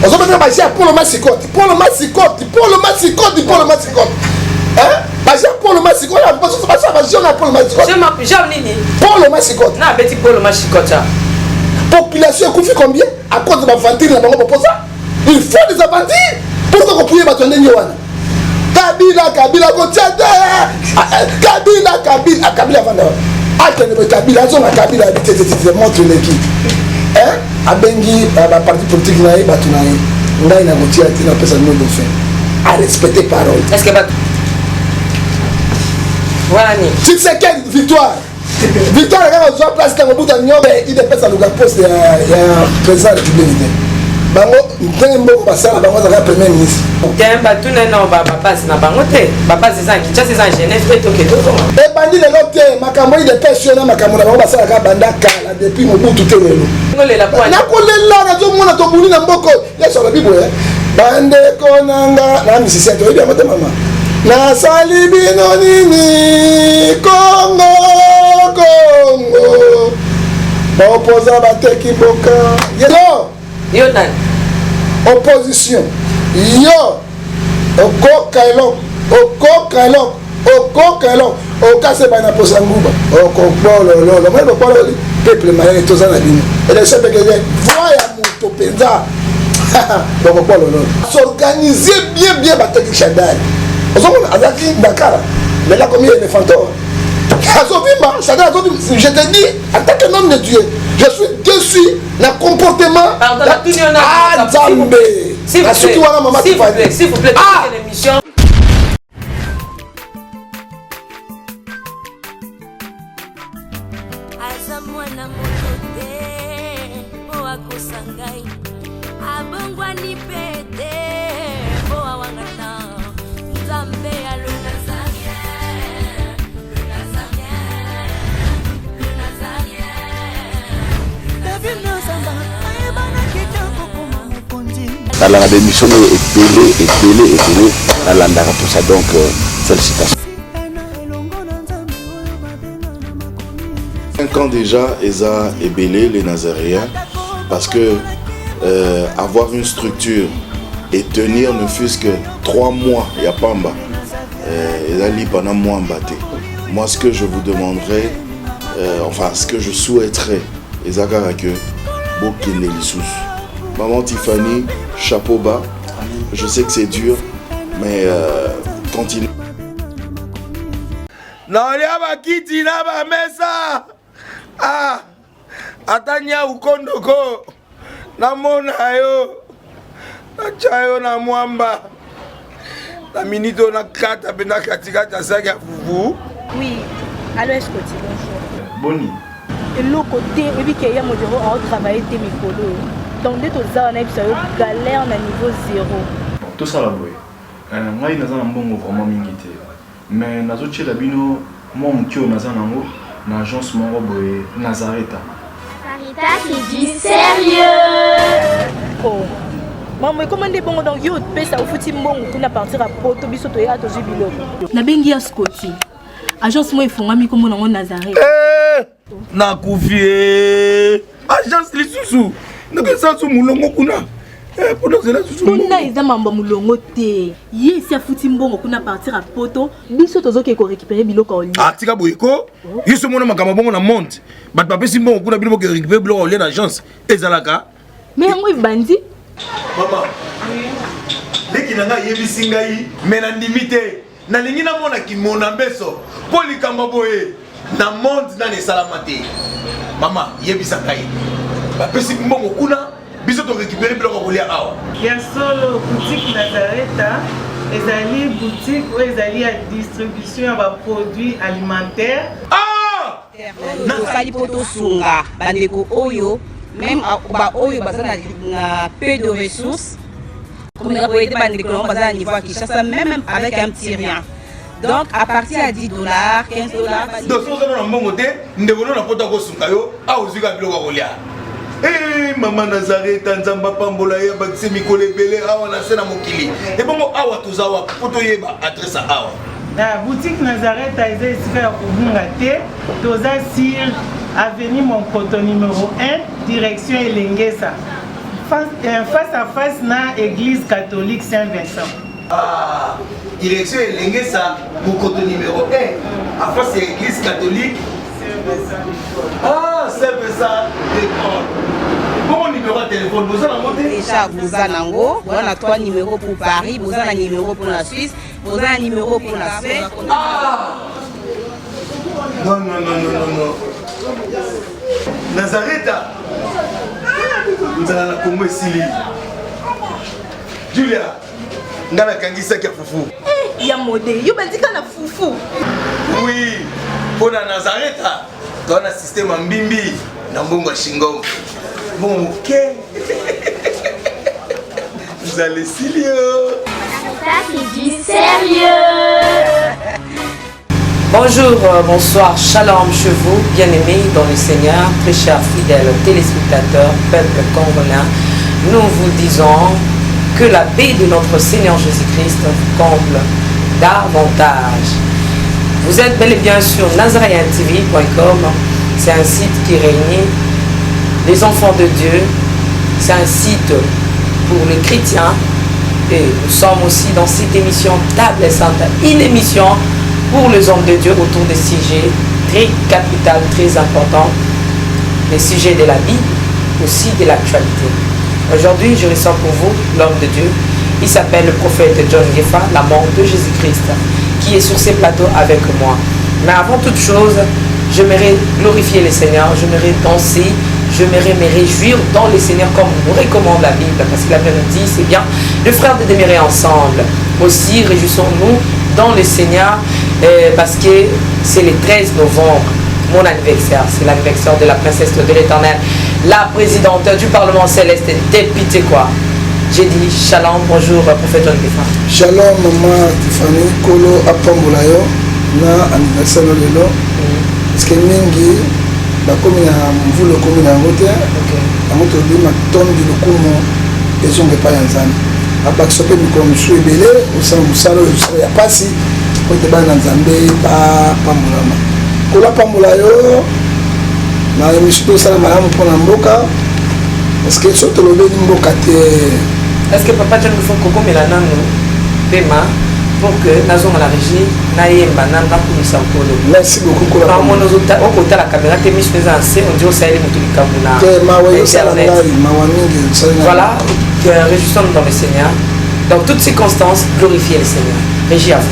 On se met à pour le massicote, pour le massicote, pour le massicote, pour le massicote. Hein? Pour le massicote, parce que c'est pas ça, pour le massicote. Pour le massicote. Non, petit pour le massicote. Population confie combien? À cause de ma ventile, la banque pour ça. Il faut des aventures pour que vous puissiez battre un Kabila, Kabila, Kabila, Kabila, Kabila, Kabila, montre l'équipe. Hein? Abengi, la partie politique, on a une amitié à personne de faire. À respecter parole. Est-ce que voilà. Si c'est quelle victoire? Victoire, quand on a place dans le bout d'un il dépêche à le poste de président de la République. Bango, ntembo basala bango za premier ministre. Temba tout non papa c'est na bango te. Papa c'est ça qui c'est ça Genève peut toquer tout comment. Et bandi le loté makambo de pêche na makambo na bango basala ka banda kala depuis Mobutu te lelo. Ngolela kwa. Na kolela na zo mona to buni na mboko. Ya sur la Bible hein. Bande konanga na musicien to bien mata mama. Na sali bino nini Congo Congo. Ba opposa ba teki boka. Yelo. Yo nan. Opposition. Yo. Oko kailok. Okase bana posa nguba. Oko polo lolo. Moi le polo peuple malais tous en abîme. Et le chef de guerre voya moto penza. Oko polo lolo. S'organiser bien bataki Chadal. Ozomona azaki Dakar. Mais là combien de fantômes. Je te dis, en tant qu'un homme de Dieu, je suis déçu d'un comportement. Ah, Zambé! S'il vous plaît, l'émission. La démission est télé, la landara pour ça donc félicitations. 5 ans déjà, Eza et Bélé, les Nazaréens, parce que avoir une structure et tenir ne fût-ce que 3 mois, il n'y a pas en bas. Eza li pendant moi en bâté. Moi, ce que je vous demanderais, enfin, ce que je souhaiterais, Eza que Bokine Lissous. Maman Tiffany, chapeau bas. Je sais que c'est dur, mais continue. Non, il y a Kiti, il y a Mesa. Ah, Atania ou Kondoko. Namona yo. Nachayo na mwamba. La minute on a 4 abena katika tasaka fufu. Oui, alors est-ce que tu bonjour. Boni. Et l'autre côté, et puis qu'il y a mon bureau à travailler tes micros. Donc, dès que tu as une galère à niveau 0. Tout ça là, moi, je suis vraiment mingité. Mais je suis labino, moi, je suis dans l'agence Nazareta. Sarita qui dit sérieux. Oh. Maman, comment est bon donc yo pe ça au fouti mbongo kuna partir à poto biso to ya to jibilo. Na bengi ya Scotty. Agence moi ifongami comme na Nazareta. Na kufie. Agence lisusu. Donc ça sous mulongo kuna. Pour nous là sous. Tuna eza mamba mulongo te. Yesi afuti mbongo kuna partir à poto biso tozoke ko récupérer biloko oli. Ah tika boyeko. Yiso mona makamba bongo na monte. Bat papa si mbongo kuna biloko récupérer biloko oli na agence. Ezalaka. Mais yango ibandi. Maman. Leki nanga yebisi ngai mais na ndimite. Na lingi na mona ki mona beso. Poli kamba boye. Na monte na ne salamate. Maman yebisa ngai. Bapesi mbongo kuna biso to récupérer biloko kolia awa. Ya solo boutique Nazareta, ezali boutique où ezali à distribution de produits alimentaires. Ah! Nakali poto sunga bandeko oyo même ba oyo bazana na peu de ressources. Comme on a été bandeko bazana niveau Kinshasa même avec un petit rien. Donc à partir à $10, $15. Donc si on a un bon côté, nous devons na poto ko sunga yo, a ozuka biloko kolia. Eh maman Nazareta nzamba pambola ya bakise mikole belé awa na sena mokili. Et bongo awa tozawa poto yeba adresse awa. La boutique Nazareta est ici à Obungate, toza sur avenue Monkoto numéro 1, direction Elengesa. face à face na église catholique Saint-Vincent. Ah, direction Elengue ça, Mokoto numéro 1. En face c'est l'église catholique Saint-Vincent. Ah, Saint-Vincent d'école. Bon numéro de téléphone, vous en avez déjà vous en avez, vous avez 3 numéros pour Paris, vous avez un numéro pour la Suisse, vous avez un numéro pour la Suède. Ah! Non. Nazareth, vous allez la Congo Sili. Julia, ngana kangisa kia fufu. Ya modé, yo bandika na fufu. Oui, pour la Nazareth, dans un système en bimbi, dans Bongo Shingo. Bon, ok. Vous allez sérieux. Ça c'est du sérieux. Bonjour, bonsoir, shalom chez vous, bien-aimés dans le Seigneur, très chers fidèles téléspectateurs, peuple congolais. Nous vous disons que la paix de notre Seigneur Jésus-Christ vous comble davantage. Vous êtes bel et bien sur nazarientv.com. C'est un site qui réunit les enfants de Dieu. C'est un site pour les chrétiens. Et nous sommes aussi dans cette émission Table Sainte, une émission pour les hommes de Dieu autour des sujets très capitaux, très importants, les sujets de la Bible, aussi de l'actualité. Aujourd'hui, je reçois pour vous l'homme de Dieu. Il s'appelle le prophète John Gefa, l'amour de Jésus-Christ, qui est sur ces plateaux avec moi. Mais avant toute chose, j'aimerais glorifier le Seigneur, j'aimerais danser, j'aimerais me réjouir dans le Seigneur comme nous recommande la Bible, parce que la Bible nous dit, c'est bien, les frères de demeurer ensemble. Aussi, réjouissons-nous dans le Seigneur, parce que c'est le 13 novembre, mon anniversaire, c'est l'anniversaire de la princesse de l'Éternel, la présidente du Parlement céleste, députée quoi. J'ai dit shalom, bonjour, prophète John Gefa. Shalom, maman Tiffany, Kolo, Apambolayo, na anniversaire de l'eau. Parce que mingi, comme il y a un voulot comme il y a un vote, un autre dit, ma tombe du locumo, et son repas yanzan. Après que ce soit comme je suis belé, au sein du salon, il n'y a pas si, quand tu es dans Zambé, pas Pambolama. Kolo Apambolayo, na émission ça, madame pour l'amboka, parce que surtout le béni mboka te. Est-ce que papa John Gefa Koko Melanano, Pema, pour que Nazon à la régie, Naïemba, Nanda pour nous s'empôler. Merci beaucoup. Quand on nous a au côté de la caméra, tu es mis sur les anciens, on dit au Sahel, on dit voilà, réjouissons dans le Seigneur. Dans toutes circonstances, glorifiez le Seigneur. Régie à vous.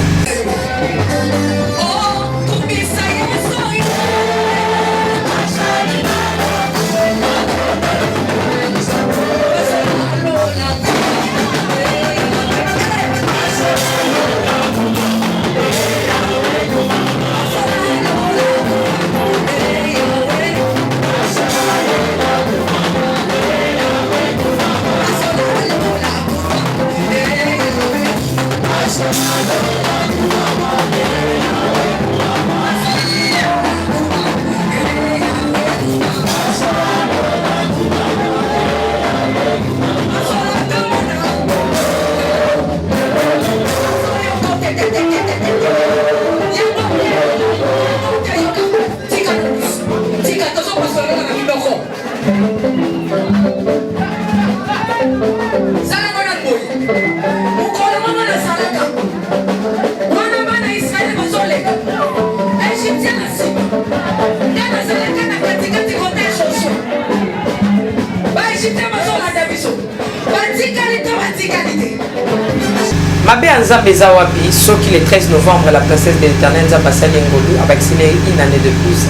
Mabe Nzambe Zawapi, Soki le 13 novembre, la princesse de l'Éternel Nzambasali Ngolu, avec une année de plus.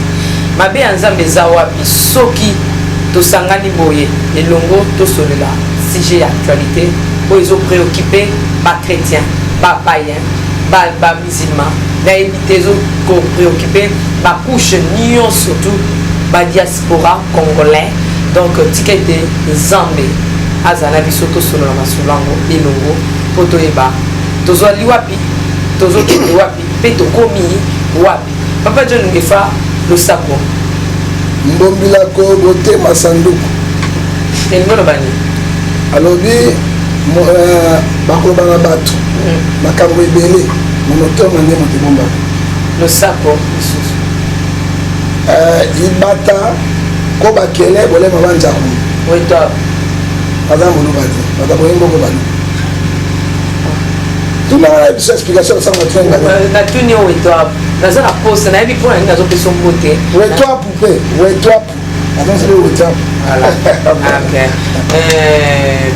Mabe Nzambe Zawapi, Soki, Tosangani Boye, et Longo, Tosolela, sujet d'actualité, où ils ont préoccupé, pas chrétiens, pas païens, pas musulmans, mais ils ont préoccupé, pas couche, nion surtout, pas diaspora congolais, donc ticket de Zambé, Azana Bisoto Solela Masulango, et Longo, Potoeba. Tozo ali wapi, tozo kende wapi, peto komi wapi. Papa John Gefa le sako. Mbombila ko bote masanduku. Elmono bani. Alobi bakolo bana bato. Makambo ebele, monoto mande motemba. Le sako. Ibata ko bakele bolema banjaku. Oui toi. Madame Boulobadi, Madame Boulobadi. Tout le monde a une explication de ça. La tenue où est toi? Dans un poste, on a vu pour un gazon de son côté. Où est toi, poupée? Où est toi? Attends, c'est où est toi? Voilà. Ok.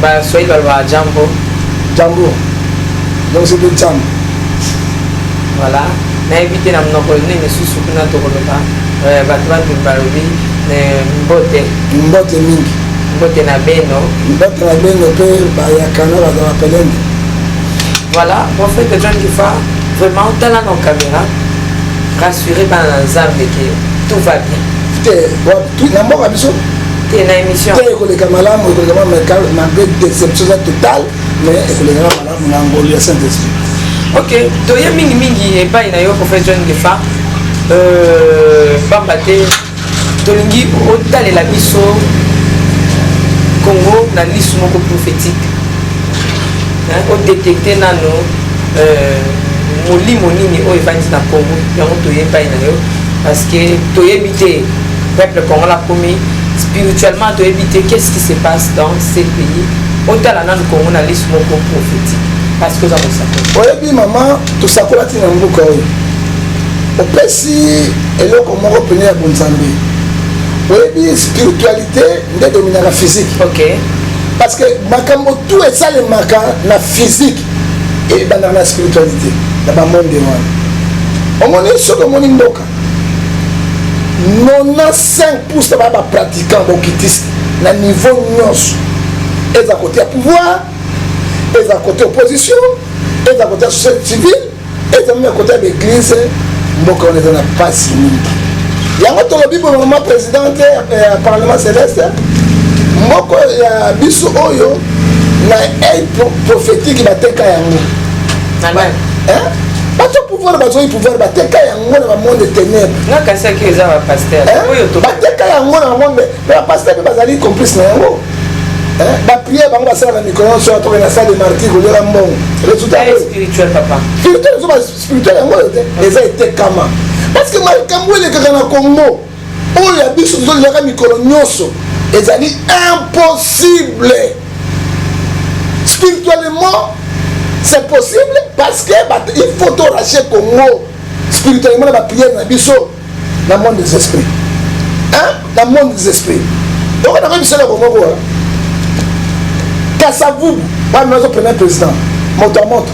Bah, soyez dans le Jambo. Jambo. Donc c'est le Jambo. Voilà. Na évité na mnoko ni sous kuna tokoloba. Batwa de Barobi, Mbote. Mbote mingi. Mbote na beno. Mbote na beno pe ba ya kana ba dans pelende. Voilà, prophète John Gifa, vraiment talent en caméra. Rassuré par l'ensemble que tout va bien. Tout na mboka biso. T'es na émission. T'es ko le kamala mo ko le kamala na bête déception totale mais ko le kamala na ngolo ya Saint-Esprit. Ok, toye mingi mingi et pas na yo prophète John Gifa. Bambate tolingi otalela biso Congo na lisu moko prophétique. On détecte nano molimo nini oyo evandi na Congo yango toyeba na yo parce que toyebi te peuple congolais komi spirituellement toyebi te qu'est-ce qui se passe dans ces pays otala nano Congo na lisu moko prophétique parce que za kosakola oyebi mama tosakola tina mboka oyo opesi eloko moko pene ya bonzambe oyebi spiritualité nde dominaka physique. Ok. Parce que makambo tout est ça le maka na physique et dans la spiritualité dans le monde de moi. On est sur le monde mboka 95% de ba pratiquants bokitis na niveau nyonso et à côté pouvoir et à côté opposition et à côté société civile et à côté de l'église mboka on est dans la passe mingi. Yango to le bible moment présidente parlement céleste moko ya biso oyo na prophétique bateka yango bato pouvoir bazoi pouvoir bateka yango na monde de ténèbres nakasi aki eza bapasteur oyo bateka yango na monde bapasteur mpe bazali complice na yango bapriere bango basalaka mikolo nyonso atoke na salle de martyr kolela mbongo résultat spirituel papa spirituel ezo baspirituel yango oyo te eza etekama parce que makambo elekaka na Congo oyo ya biso tozolelaka mikolo nyonso ezali impossible. Spirituellement, c'est possible parce que il faut tout racheter Congo. Spirituellement, la prière dans le monde des esprits. Hein? Dans le monde des esprits. Donc, on a vu ça au Congo. Kassavou, notre premier président, moto à moto.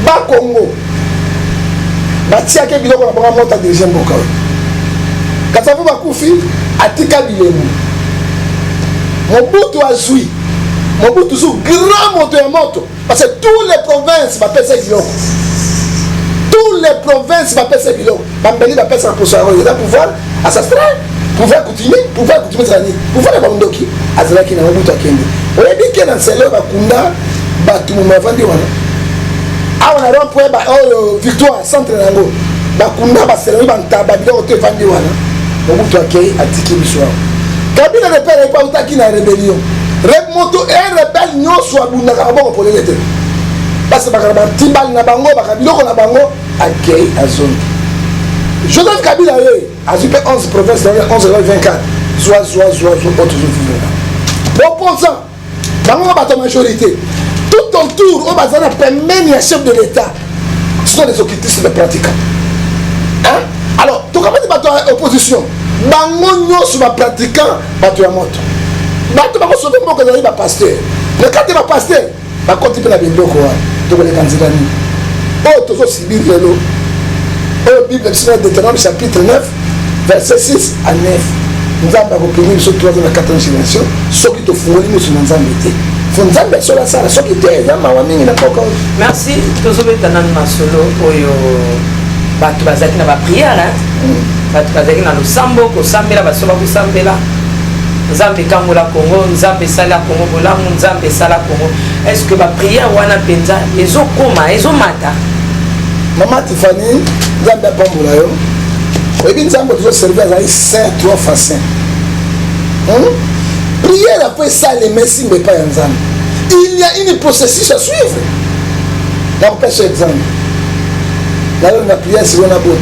Bas Congo. Batiake biloko na bango moto diriger mboka. Kassavou bakufi atika bilemu. Mobutu azui. Mobutu sous grand moto et moto. Parce que toutes les provinces m'appellent ça biloko. Toutes les provinces m'appellent ça biloko. Bambeli m'appelle ça pour ça. Il a pouvoir à s'astreindre. Pouvoir continuer Zani. Pouvoir les bandoki. Azalaki na Mobutu akende. Oye bien dans celle-là bakunda batu mavandi wana. Ah on a rond point victoire centre nango. Bakunda ba servi bantaba biloko te vandi wana. Mobutu akei atiki biswa. Kabila ne père pas utaki na rébellion. Remoto un rebelle nyonso abundaka bongo pour les lettres. Parce que bakaba timbal na bango bakabiloko na bango akei azon. Joseph Kabila a super 11 provinces 11,24. Soit autre chose. Opposant bango bato majorité. Tout autour au bazana permet un chef de l'État. Ce sont des occultistes de pratiquants. Hein? Alors, tout comme dit bato opposition. Bango nyonso ba pratiquant bato ya moto. Bato bako sauver moko ezali ba pasteur. Le quand ba pasteur ba kontipe na biloko wa to les candidats ni. Oh tozo sibir lelo. Oh Bible de Deutéronome chapitre 9 verset 6 à 9. Nzamba ko pini so 3 na 4 génération soki to fungoli musu nzamba te. Fonzamba so la sala soki te nzamba wa mingi na poko. Merci tozo betana na solo oyo bato bazaki na ba prière hein. Bato bazaki na losambo kosambela basoba kosambela Nzambe kangola Congo Nzambe sala Congo bolamu Nzambe sala Congo est-ce que ba prière wana penza ezokoma ezomata Maman Tiffany Nzambe apambola yo oyebi Nzambe tozo servir azali saint 3 fois saint prière après ça les messi mais pas Nzambe il y a une processus à suivre donc pas cet exemple là on a prière si on a beau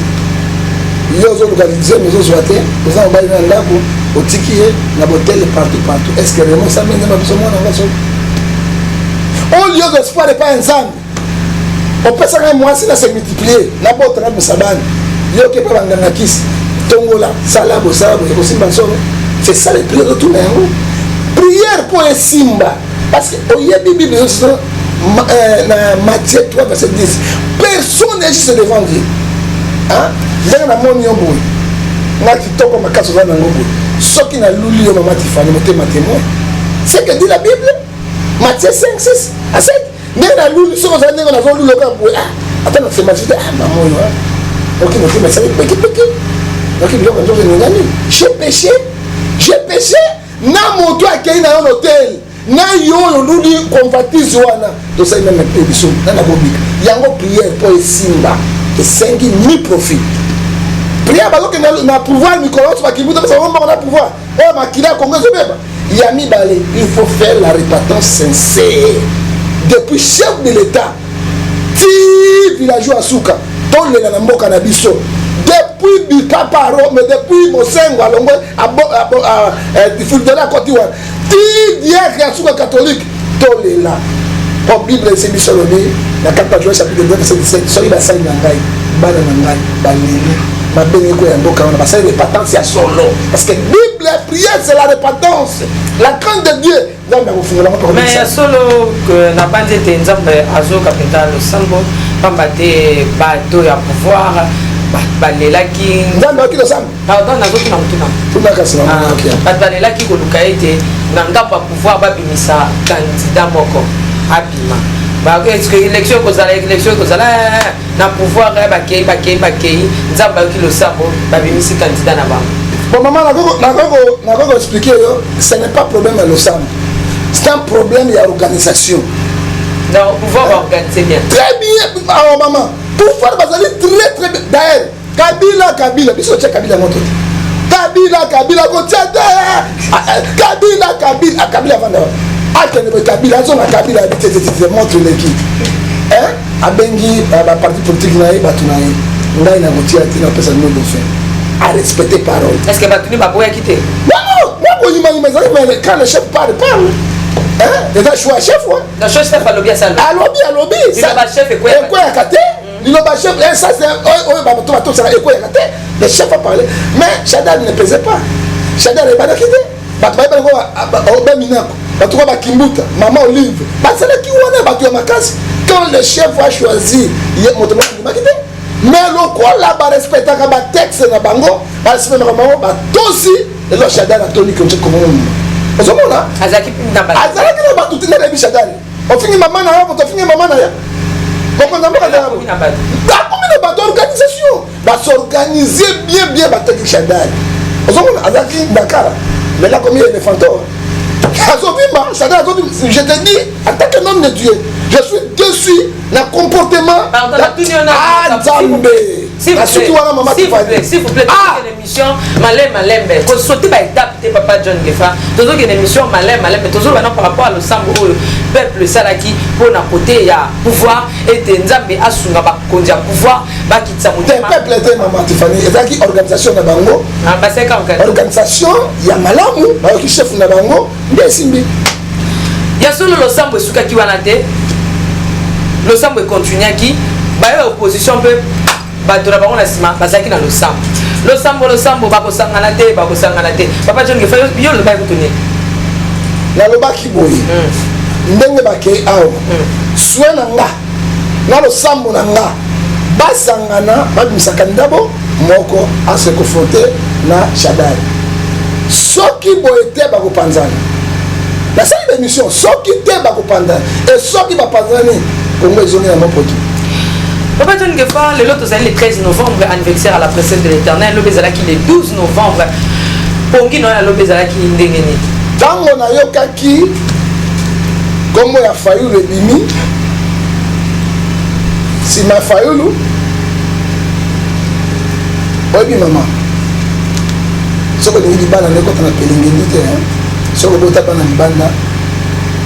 yo zo localiser mais zo zoate nous avons baillé dans ndako otiki ye na botel partout est-ce que vraiment ça mène ma biso mwana ngaso au lieu d'espoir et pas ensemble opesaka mwasi na se multiplier na botana musabani yo ke pa banganga kisi tongola sala bosala bosimba solo c'est ça les prières de tout le monde prière pour esimba parce que oyebi bible na Matthieu 3 verset 10 personne n'est juste devant Dieu hein ndenge na moni yo boye nga kitoko makasi oza nango boye soki na luli yo mama tifani motema témoin c'est que dit la Bible Matthieu 5 6 à 7 ndenge na luli soki oza ndenge nazoluloka boye ata na semajite mama oyo oki motema esali pekipeki oki biloko nzozo eningani j'ai péché na moto akei na yo l'hôtel na yo oyo luli convoitise wana tosali meme mpe biso na bobika yango prière mpo esimba esengi mi profit prière bazoke na pouvoir mikolo nyonso bakimbuta mpesa bango mbongo na pouvoir oyo makili ya kongo ezobeba ya mibale il faut faire la repentance sincère depuis chef de l'état ti villageois asuka tolela na mboka na biso depuis bikapa Rome depuis mosengo alongwe fuldola koti wana ti diacre asuka catholique tolela po bible ese biso lobi na 4 chapitre 2 verset 17 soki basali na ngai bana na ngai baleli mabengi ko ya mboka wana basali repentance ya solo parce que bible prière c'est la repentance la crainte de Dieu nzambe akofungola moto mais ya solo na bandi ete nzambe azoka mpenza losambo pamba te bato ya pouvoir balelaki nzambe ayoki losambo pardon nazoki na motuna bato balelaki koluka ete na ngambo ya pouvoir babimisa kandida moko abima élection ekozala na pouvoir bakei nzambe ayoki losambo babimisi kandida na bango bon maman nakoko expliquer yo ce n'est pas problème ya losambo c'est un problème ya organisation non pouvoir organiser bien très bien alors maman pouvoir bazali très bien d'ailleurs kabila biso tia kabila moto kabila kotia te kabila vanda akende be kabila azonga kabila bitete montre l'équipe hein abengi ba parti politique na ye batu na ye ngai na kotia te na pesa no do faire à respecter parole est-ce que batuni baboya kité non mais quand le chef parle hein déjà choix chef ouais le chef alobi asalo alobi ça ba chef quoi ya kate liloba chef ça c'est bato ça quoi ya kate le chef a parlé mais Shaddad ne pesait pas Shaddad est pas quitté bato ba minako bato ba kimbuta maman Olive basala ki wana bato ya makasi quand le chef a choisi moto ma quitté mais lokola ba respectaka ba texte na bango ba respectaka bango ba tosi le Shaddad a toni comme ozomona azalaki na bato tina bebi Shaddad ofingi mama na yo ofingi mama na ya bokonza mboka akomi na bato organisation basorganize bien bateki Shaddad ozomona azalaki Dakar mais là comme il est éléphanteur azobimba Shaddad azobimba je te dis en tant que homme de Dieu je suis déçu na comportement Nzambe surtout wana mama s'il vous plaît une émission malembe ko sauter ba étape te papa John Gefa tozo une émission malembe tozo bana par rapport à losambo oyo peuple salaki pona côté ya pouvoir et Nzambe asunga ba kondia pouvoir ba kitsa motema peuple te mama Tiffany ezaki organisation na bango baseka organisation ya malamu ba ki chef na bango ndesimbi ya solo losambo esukaki wana te losambo continuaki ba opposition pe bato na bango na nsima bazalaki na losambo bakosangana te papa John Gefa yo lobaki kutuni nalobaki boye ndenge bakei awa swe na nga na losambo na nga basangana babimisaka ndabo moko ase confronte na Shaddad soki boye te bakopanzana nasali bémission soki te bakopanzana e soki bapanzani kongo ezoni yango poto Papa John Gefa, le lot le 13 novembre, anniversaire à la présence de l'Éternel, le Bézalaki le 12 novembre, Pongi no le Bézalaki ndengeni. Tango na yokaki, comme ya Fayulu ebimi, si ma Fayulu, oyebi maman, soko lingi bana ndeko tana pelingeni te, soko bota bana libanda,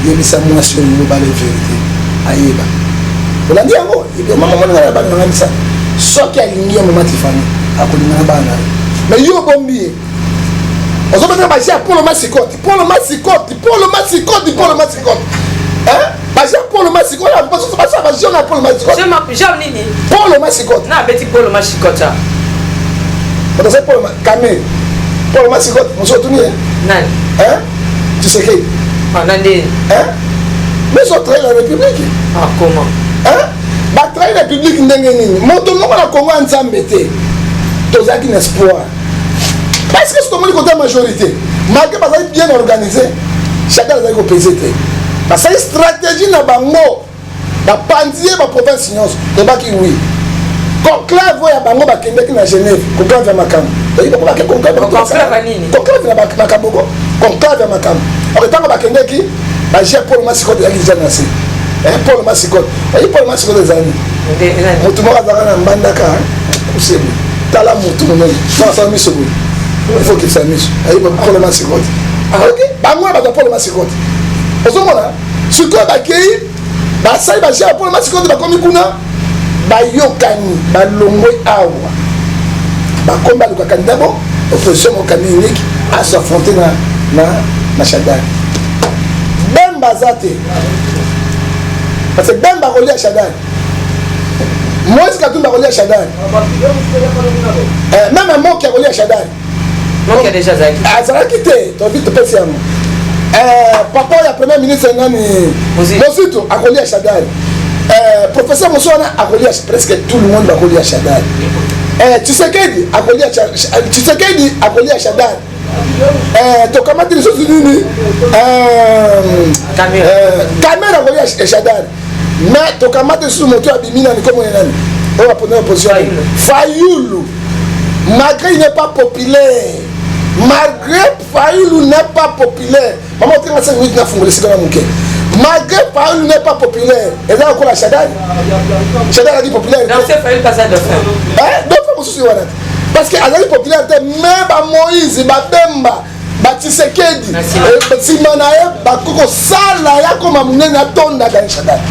yebisa mwasi oyo bale vérité, ayeba. olandi yango mama mwana na bana na ngisa soki alingi ya mama Tiffany akolinga na bana mais yo bombi ozobetaka baje ya polo masikoti polo masikoti polo masikoti polo masikoti baje ya polo masikoti basa baje na polo masikoti jean nini polo masikoti na beti polo masikoti otose polo kame polo masikoti mosotuni nani Tshisekedi nani mais so trahi la république comment batrahi la république ndenge nini moto moko na Congo ya nzambe te tozalaki na espoir parce que sotomoni côté majorité malgré bazali bien organisé chacun azali kopese te basali stratégie na bango bapanzi ye baprovince nyonso tobaki wi conclave oyo ya bango bakendeki na Genève conclave ya makambo conclave na makambo conclave ya makambo ok ntango bakendeki baje Paul Masikoti ezalaki déjà na se Paul Masikoti oyi Paul Masikoti ezali motu moko azalaka na mbandaka kusebu tala motu monene asala miso boye il faut qu'il s'amuse ayi Paul Masikoti bango bato ya Paul Masikoti ozomona sikoyo bakei basali baje ya Paul Masikoti bakomi kuna bayokani balongwe awa bakomi baluka kandida bo opposition mokani unique asaffronte na Shadari Bemba aza te parce que Bemba akolia Shadari Moïse Katumbi akolia Shadari même Moki akolia Shadari azalaki te tobi topesi yango papa ya premier ministre nani Mosito akolia Shadari professeur Mosona akolia presque tout le monde akolia Shadari Tshisekedi akolia Shadari tokamati lisusu nini kamera akolia Shadari mais tokamati lisusu moto abimi nani komo nani oyo apona opposition Fayulu malgré il n'est pas populaire maman otenga 5 minutes nafungula esika na moke malgré Fayulu n'est pas populaire eza kokola Shadari aki populaire mosusu wana parce que azali populaire te mais bamoïse babemba batshisekedi nsima na ye bakokosala ya koma monene atondaka ye Shadari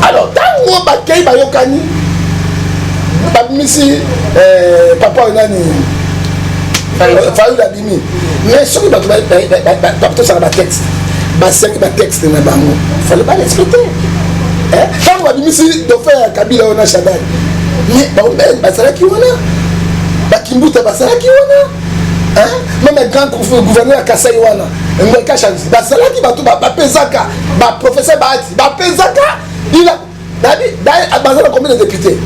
alors ntango bakei bayokani babimisi papa oyo nani Fayulu abimi mais soki bato batosala batexte basengi batexte na bango fale barespecte ntango babimisi dauphin ya Kabila oyo na Shadari mais baombeni bazalaki wana bakimbuta bazalaki wana même grand gouverneur ya Kasai wana Ngoika Chanzi bazalaki bato bapezaka baprofesseur baati bapezaka ila bazala combien de députés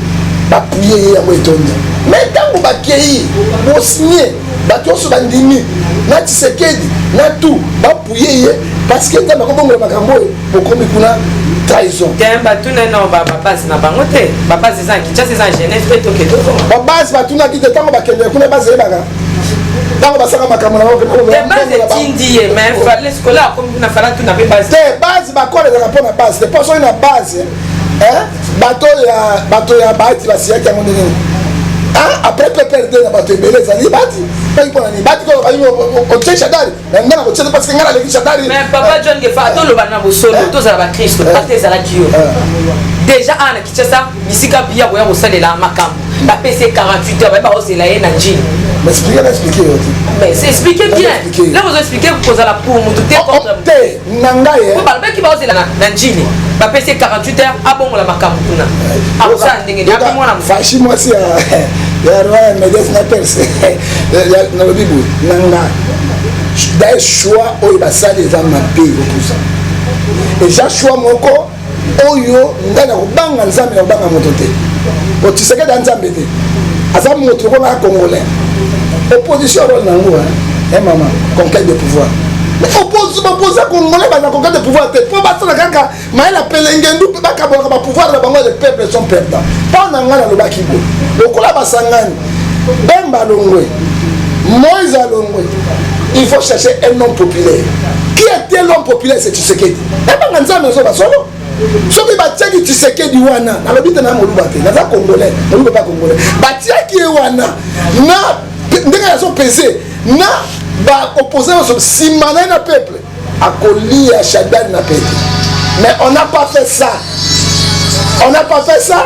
bapuye ye yango etondi mais ntango bakei bosigné bato nyonso bandimi na Tshisekedi na tout bapuye ye parce que ntango bakobongola makambo oyo bokomi kuna trahison batuna no babase na bango te babase eza Kinshasa eza Genève mpe tokende babase batunaki te ntango bakendele kuna base yebaka ntango basaka makambo na base etindi ye mais fale sikola akomi kuna fala tuna mpe base te base bakole ezaka mpo na base te mpo soki na base bato ya baati basiyaki yango ndenge après PPRD na bato ebele ezali bati mpaki mpona nini bati kaka balingi otie Shadari na nga na kotie parce que nga naleki Shadari mais papa John Gefa atoloba na bosolo tozala bakristo ate ezalaki yo déjà ana Kinshasa bisika biya koya kosalela makambo bapesi 48 heures bayeba kozela ye na njini mais c'est expliqué bien là vous expliquez kozala pour mutu te te na ngai balobaki baozela na njini bapesi 48 heures abongola makambo kuna akosala ndenge akomona fashi mwasi ya roi médias na perse nalobi boye na nga daye choix oyo basali eza mabe kopusa eza choix moko oyo ngai na kobanga nzambe na kobanga moto te po Tshisekedi ya nzambe te aza moto lokola congolais opposition role nango mama conquête de pouvoir mais opposé congolais baza conquête de pouvoir te po basala kaka mayela pelengendu bakabolaka bapouvoir na bango les peuples sont perdants mpo na ngai nalobaki boye lokola basangani Bemba alongwe Moïse alongwe il faut chercher un homme populaire qui était l'homme populaire c'est Tshisekedi ebanga nzambe ezoba solo soki batiaki Tshisekedi wana nalobi te na moluba te naza congolais moluba pa congolais batiaki ye wana na ndenge azopese na baopposé nyonso nsima na ye na peuple akolia Shadari na peuple mais on n'a pas fait ça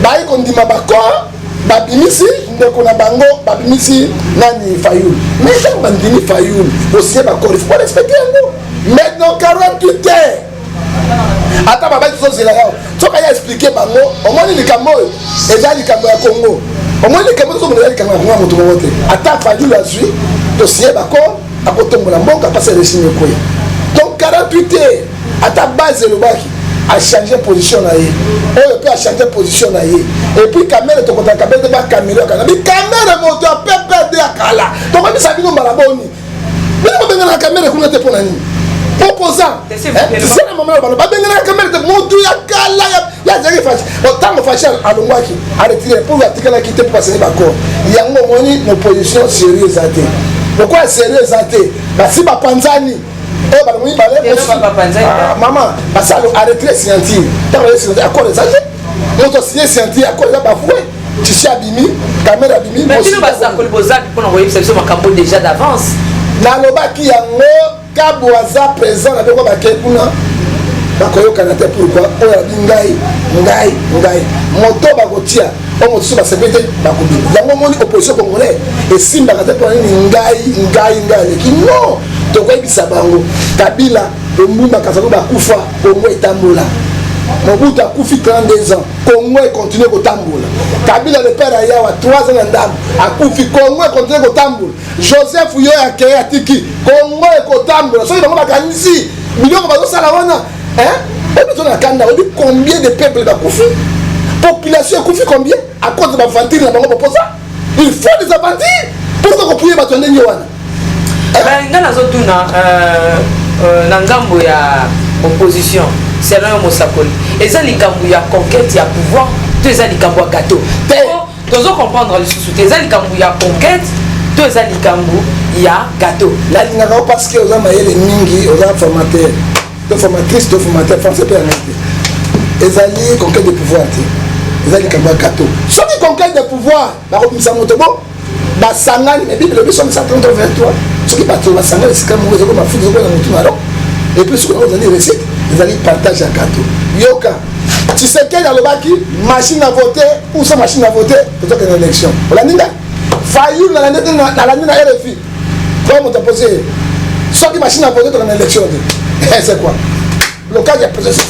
bayi kondima bakor babimisi ndeko na bango babimisi nani Fayoul mais ntango bandimi Fayoul osie bakoro il faut pas respecter yango maintenant 48 heures ata babaki tozozela yao soki aya explike bango omoni likambo oyo eza likambo ya Congo omoni likambo tozomona eza likambo ya Congo ya moto moko te ata Fayoul azwi tosie bakoro akotombola mboka mpasi elesini ekoya donc 48 heures ata base elobaki a changé position na ye oyo pe a changé position na ye et puis caméra to kota kabete ba caméra kana bi caméra moto a PPD akala to ko bisa bino mbala boni bino ko benga na caméra kuna te pona ni opposant c'est na maman ba benga na caméra te moto ya kala ya zaki fachi autant fachi alongwaki a retiré pour atikala kite pour passer ba corps yango moni no position sérieuse até pourquoi sérieuse até ba si ba panzani maman basalo arrêter scientifique tant que c'est accord exagéré notre scientifique accord là bafoué tu sais abimi caméra abimi mais tu vas ça que le bozak pour envoyer ça sur ma campo déjà d'avance na lobaki yango kaboaza présent avec quoi bakekuna bakoyo kanate pourquoi oya ngai moto bakotia o moto so basekete bakobi yango moni opposition congolais et simba kate pour ngai qui non tokoyebisa bango Kabila ombumba kasalo bakufa Congo etambola Mobutu akufi 32 ans Congo continue kotambola Kabila le père ayawa 3 ans na ndambo akufi Congo continue kotambola Joseph yo akeye atiki Congo ekotambola soki bango bakanisi biloko bazosala wana ebitona kanda obi combien de peuples bakufi population ekufi combien à cause de bavantire na bango poposa il faut des avantires pour ko puye bato ndenge wana nga nazotuna na ngambo ya opposition selon Mosakoli eza likambo ya conquête ya pouvoir to eza likambo ya gâteau tozo comprendre lisusu te eza likambo ya conquête to eza likambo ya gâteau nalingaka parce que oza mayele mingi oza formateur to formatrice to formateur français pe yango te ezali conquête de pouvoir te eza likambo ya gâteau soki conquête de pouvoir bakobimisa moto bo basangani mais bible biso 133 soki bato basangani esika moko ezoko mafuta ezoko na motu na ro et puis soki ozali recette ezali partage ya gâteau yoka Tshisekedi alobaki machine à voter ou sans machine à voter tozokende na élection olandi ngai Fayoul nalandi na RFI po moto apose soki machine à voter tokende na élection te c'est quoi blocage ya processus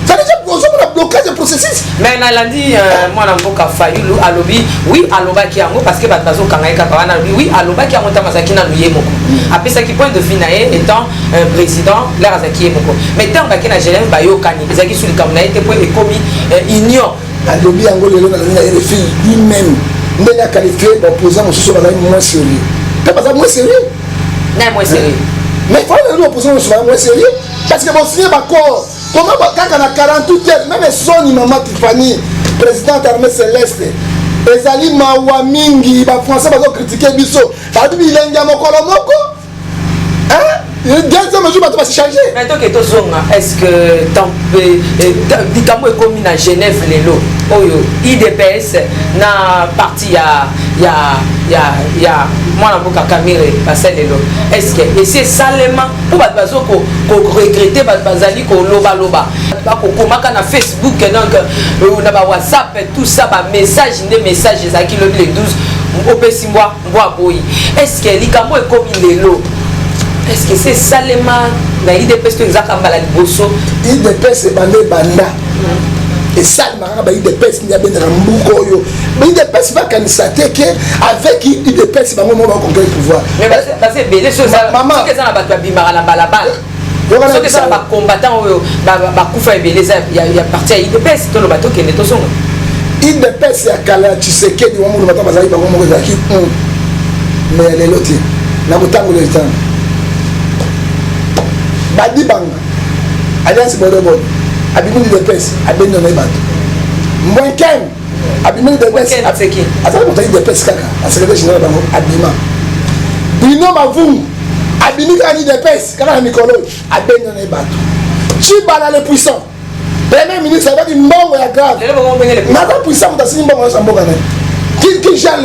ça déjà ozomona blocage ya processus mais nalandi mwana mboka Fayoul alobi oui alobaki yango parce que bato bazokanga ye kaka wana alobi oui alobaki yango ntango azalaki nanu ye moko apesaki point de vue na ye étant président lere azalaki ye moko mais ntango baki na Genève bayokani ezalaki su likambo na ye te po ekomi union alobi yango lelo nalandi na RFI lui-même ndenge aqualifie baopposant mosusu bazali moins sérieux mpe baza moins sérieux naye moins sérieux mais il faut que l'opposition mosusu bazali moins sérieux parce que bosigné bakor comment kaka na 48 heures même soni mama Tiffany présidente armée céleste ezali mawa mingi bafrançais bazocritique biso babi bilengi ya mokolo moko deuxième jour bato basichange mais toke tozonga est-ce que likambo ekomi na Genève lelo oyo IDPS na parti ya mwana mboka Kamere basali lelo est-ce que esi esalema po bato bazokoregrete bato bazali kolobaloba bakokomaka na Facebook donc na bawhatsapp tout ça bamessage nde message ezalaki lobi le 12 opesi mbwa boyi est-ce que likambo ekomi lelo est-ce que c'est Salema na IDPS to ezaka mbala liboso IDPS bande banda et Salema ba IDPS ni abenda mbuko oyo mais IDPS va kanisa te que avec IDPS bango mo ba conquérir pouvoir mais parce que belé chose maman que ça na bato bimara na balabala so que ça ba combattant oyo ba kufa belé ça ya parti ya IDPS to lo bato kende to songa IDPS ya kala Tshisekedi wa mungu bataba zali bango mo zaki mais les lotis na botango le temps badi banga alliance bodobodo abimini de pes abendo na bato mwenken abimini de pes atseki ataka motali de pes kaka secrétaire général bango abima bino mavungu abimi kani de pes kaka na mikolo abendo na bato Chibala le puissant premier ministre avec une mbongo ya grave nata puissant mutasini mbongo na samboka na qui gère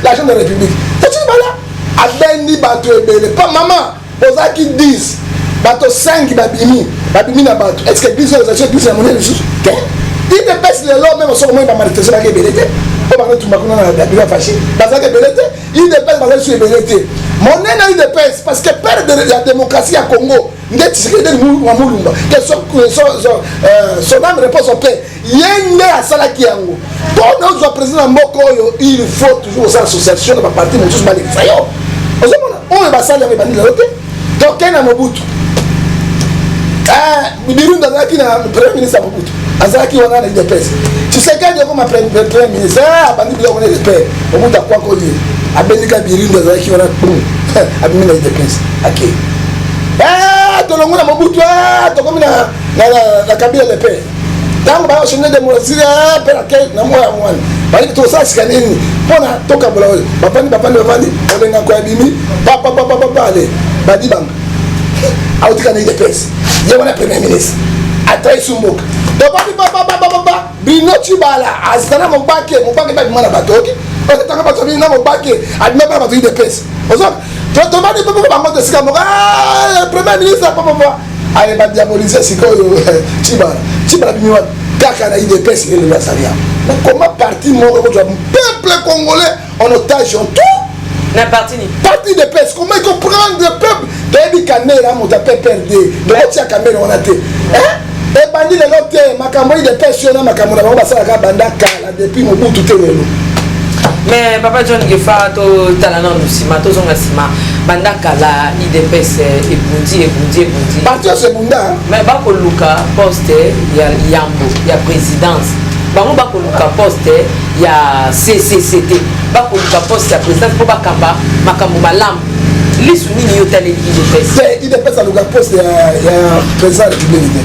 l'argent de la République Chibala abendi bato ebele pas maman ozaki 10 bato 5 babimi na bato est-ce que 10 organisation 10 na monnaie lisusu ke IDPS lelo même soko moi ba manifester ba kebele te po ba tu makuna na biwa fashi bazaka belete UDPS bazaka sur belete monene na UDPS parce que père de la démocratie à Congo ndeti sekede wa mulumba que son âme repose en paix yende asala ki yango pour nous président moko yo il faut toujours aux associations de parti mosusu ba lekisa yo ozomona oyo basala ya bandi la yote donc na Mobutu Birunda azalaki na premier ministre ya Mobutu azalaki wana na UDPS Tshisekedi comme premier ministre abandi biloko na UDPS Mobutu akwako liye abendika Birunda azalaki wana abimi na UDPS ake tolongo na Mobutu tokomi na Kabila lepe ntango bayoshene démocratie mpe nake na moya mwana baliki tosasika nini mpona tokabola oyo bapandi olengako yabimi ale badibanga autika na UDPS ye wana premier ministre atrai sumbuka tobandi bino Tshibala azana mobake babima na bato oki otanga bato bina mobake abima na bato UDPS ozoka tobandi bango tesika moko premier ministre ale badiabolise sikoyo Tshibala bimi wana kaka na UDPS ele basalia mais comment parti moko kozwa peuple congolais en otage en tout na parti de pes comment il comprend le peuple de caméra mon tapé perdé de tia caméra on a té et bandi le loté makambo de pes na makambo na ba sala ka banda kala depuis Mobutu telelo mais papa John Gefa to talana lusima to zonga sima banda kala IDPS ebundi parti c'est bunda mais ba ko luka poste ya yambo ya présidence bango ba ko luka poste ya CCCT ba ko luka poste ya présidence po bakamba makambo malam lisu nini yo tale IDPS c'est IDPS a luka poste ya président de la République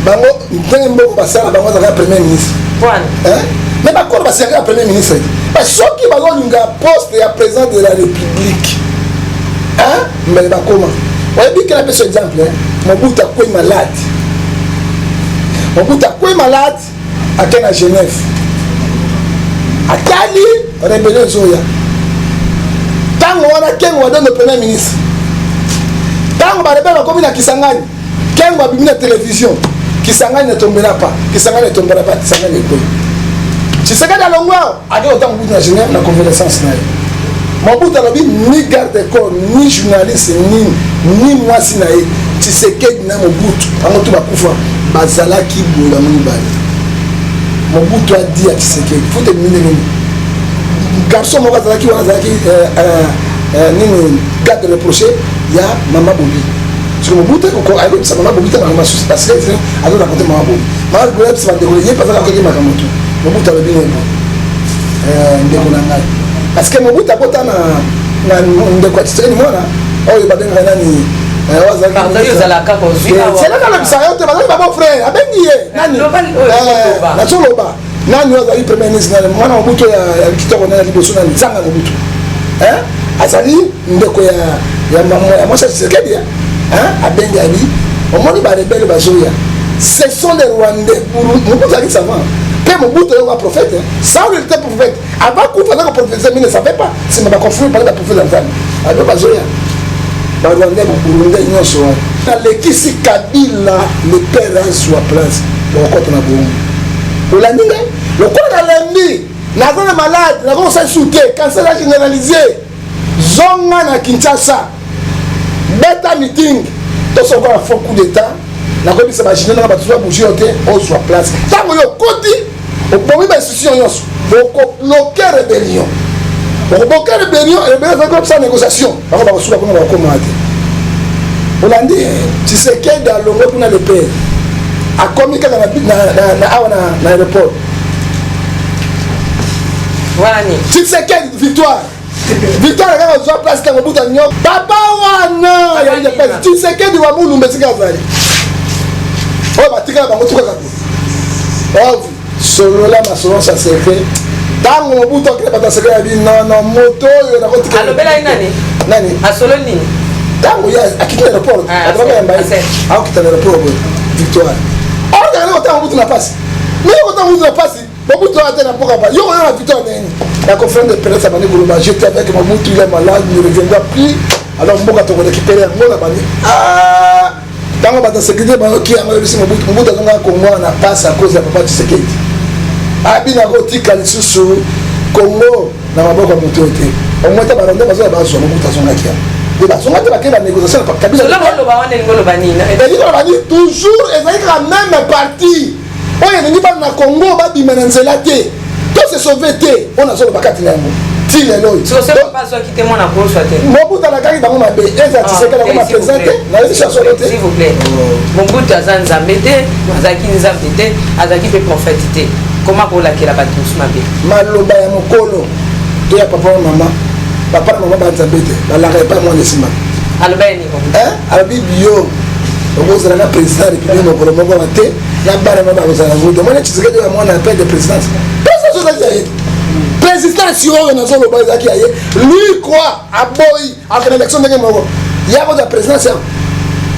bango ndembo basala bango za premier ministre voilà mais ba ko basala premier ministre parce que qui bango lunga poste ya président de la République mais ba comment on dit que la personne exemple Mobutu est malade à Genève à Cali rébellion Zoya tant on a qu'un on donne le premier ministre tant on va répéter comme il Kisangani qu'un va biminer la télévision Kisangani ne tombera pas Kisangani tu sais que dans le mois à deux autant Mobutu na Genève la convalescence na Mobutu alobi ni garde corps ni journaliste ni mwasi na ye Tshisekedi na Mobutu ango to bakufa bazalaki bola mibale Mobutu a dit à Tshisekedi faut te miner nini garçon moko azalaki wana azalaki nini garde reproché ya Mama Bobi parce que Mobutu ko ayo sa Mama Bobi ta na masusi parce que alo na côté Mama Bobi Mama Bobi sa ndeko ye parce que ko makambo Mobutu alobi nini ndeko na ngai parce que Mobutu akota na ndeko Tshisekedi mwana oyo babenga nani c'est là dans le bisayo te bazali babo frère abengi ye nani na choloba nani ozali premier ministre na mwana Mobutu ya kitoko na liboso na nzanga Mobutu azali ndeko ya mwasa Tshisekedi abengi abi omoni ba rebelle bazoya ce sont les Rwandais Mobutu ali savant Mobutu est un prophète. Saoul était prophète. Avant qu'on fasse un prophète, mais ne savait pas. C'est ma conflit par le prophète d'Antan. Alors, Bazoya. Barwandais, Burundais, ils sont. Dans l'équipe Kabila, le père soit place. Le compte na bon. Pour la nuit, le compte dans lundi. La zone malade, la zone s'est cancer généralisé. Zonga na Kinshasa. Beta meeting. Tout ce qu'on a fait coup d'état. La commission machine na battu bouger au soit place. Tant que yo koti au bon institution yonso bloquer rébellion et comme ça négociation on va soulever comment on va commander on a dit tu sais qu'il dans le monde on a le père a communiqué na aéroport voilà tu sais quelle victoire quand on soit place quand on bout en nyok papa wana ya ile pesa tu sais quelle wa mulu mbesika zali oh batika bango tuka kako solo la masolon ça s'est fait dans mon bout que pas ça que non moto yo na kotika alobela nani a solo nini tango ya akita aéroport atroba mbaye au kita aéroport victoire on regarde autant bout na passe mais autant bout na passe bout to atena poka ba yo na victoire nani la conférence de presse a bandé Goulouba j'étais avec mon bout il est malade ne reviendra plus alors mboka to récupérer ngona bani tango bata sécurité ba ki anga bisi mobutu azonga ko ngona na passe à cause ya papa Tshisekedi abina kotika lisusu Congo na maboko moto te au moins ta baronde bazo ba zo moto azongakia de ba zonga ba ke la négociation par kabila cela ngolo ba wana ngolo banina et ngolo bani toujours ezali ka même parti oyo ningi ba na Congo ba bimana nzela te to se sauver te on a zo ba kati nango ti lelo so se pas so quitter mon approche soit mobuta na kaki bango mabe eza tisekela comme présenté na les chasseurs te s'il vous plaît mobuta zanza mbete azaki nzambete azaki pe prophète comment pour la kila bato mabe maloba ya mokolo to ya papa na mama papa na mama banzambete balaka pas moi lesima alobeni abi bio okozala na président de république mokolo moko te na bana mama kozala ngudo mwana Tshisekedi ya mwana appel de présidence présidence oyo nazoloba ezaki aye lui quoi aboyi afin élection ndenge moko yako za présidence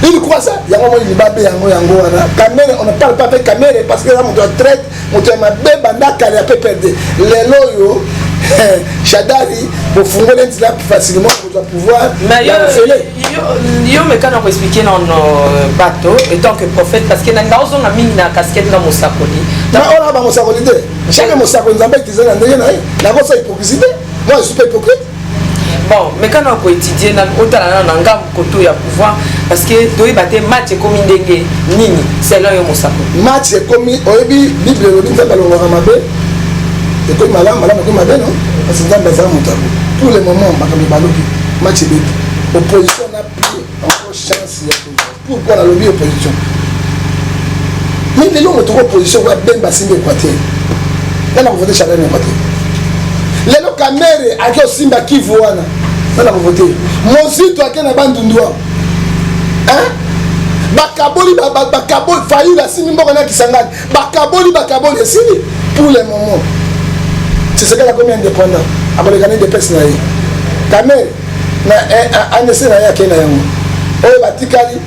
il croit ça yango mo libabe yango wana Kamere on ne parle pas avec Kamere parce que là mon traite mon mabe banda kale a perdre lelo yo Shadari pour fonder l'entité plus facilement pour pouvoir yo me kana ko expliquer dans bateau étant que prophète parce que na ngazo na mingi na casquette na mosakoli na ona ba mosakoli te chaque mosakoli nzambe tizana ndenge na ko sa hypocrisie moi je suis pas hypocrite. Bon, mais quand on peut étudier, on a un gamme côté à pouvoir parce que tu as des matchs comme Ndenge, Nini, c'est là où on s'appelle. Match comme Oebi, Bible, le Bible, le Ramabé, et comme Malam, comme Mabé, non? Parce que dans le Montabo, tous les moments, Makami Balobi, match Bible. Opposition n'a plus encore chance. Pourquoi la lobby opposition? Mais les gens ont trouvé opposition, on va bien bassin d'Équateur. Là, on va voter Chadane Équateur. Les gens Kamere, à qui Simba qui voit, on va voter. Mon site, à qui on a bandundua. Hein? Bakaboli, bakaboli, failli la simi mbokana qui s'engage. Bakaboli, simi. Pour le moment. C'est ce qu'elle a commis indépendant. Après les années de personnes. Kamere, un essai n'a rien qu'elle a. Oh, batikali.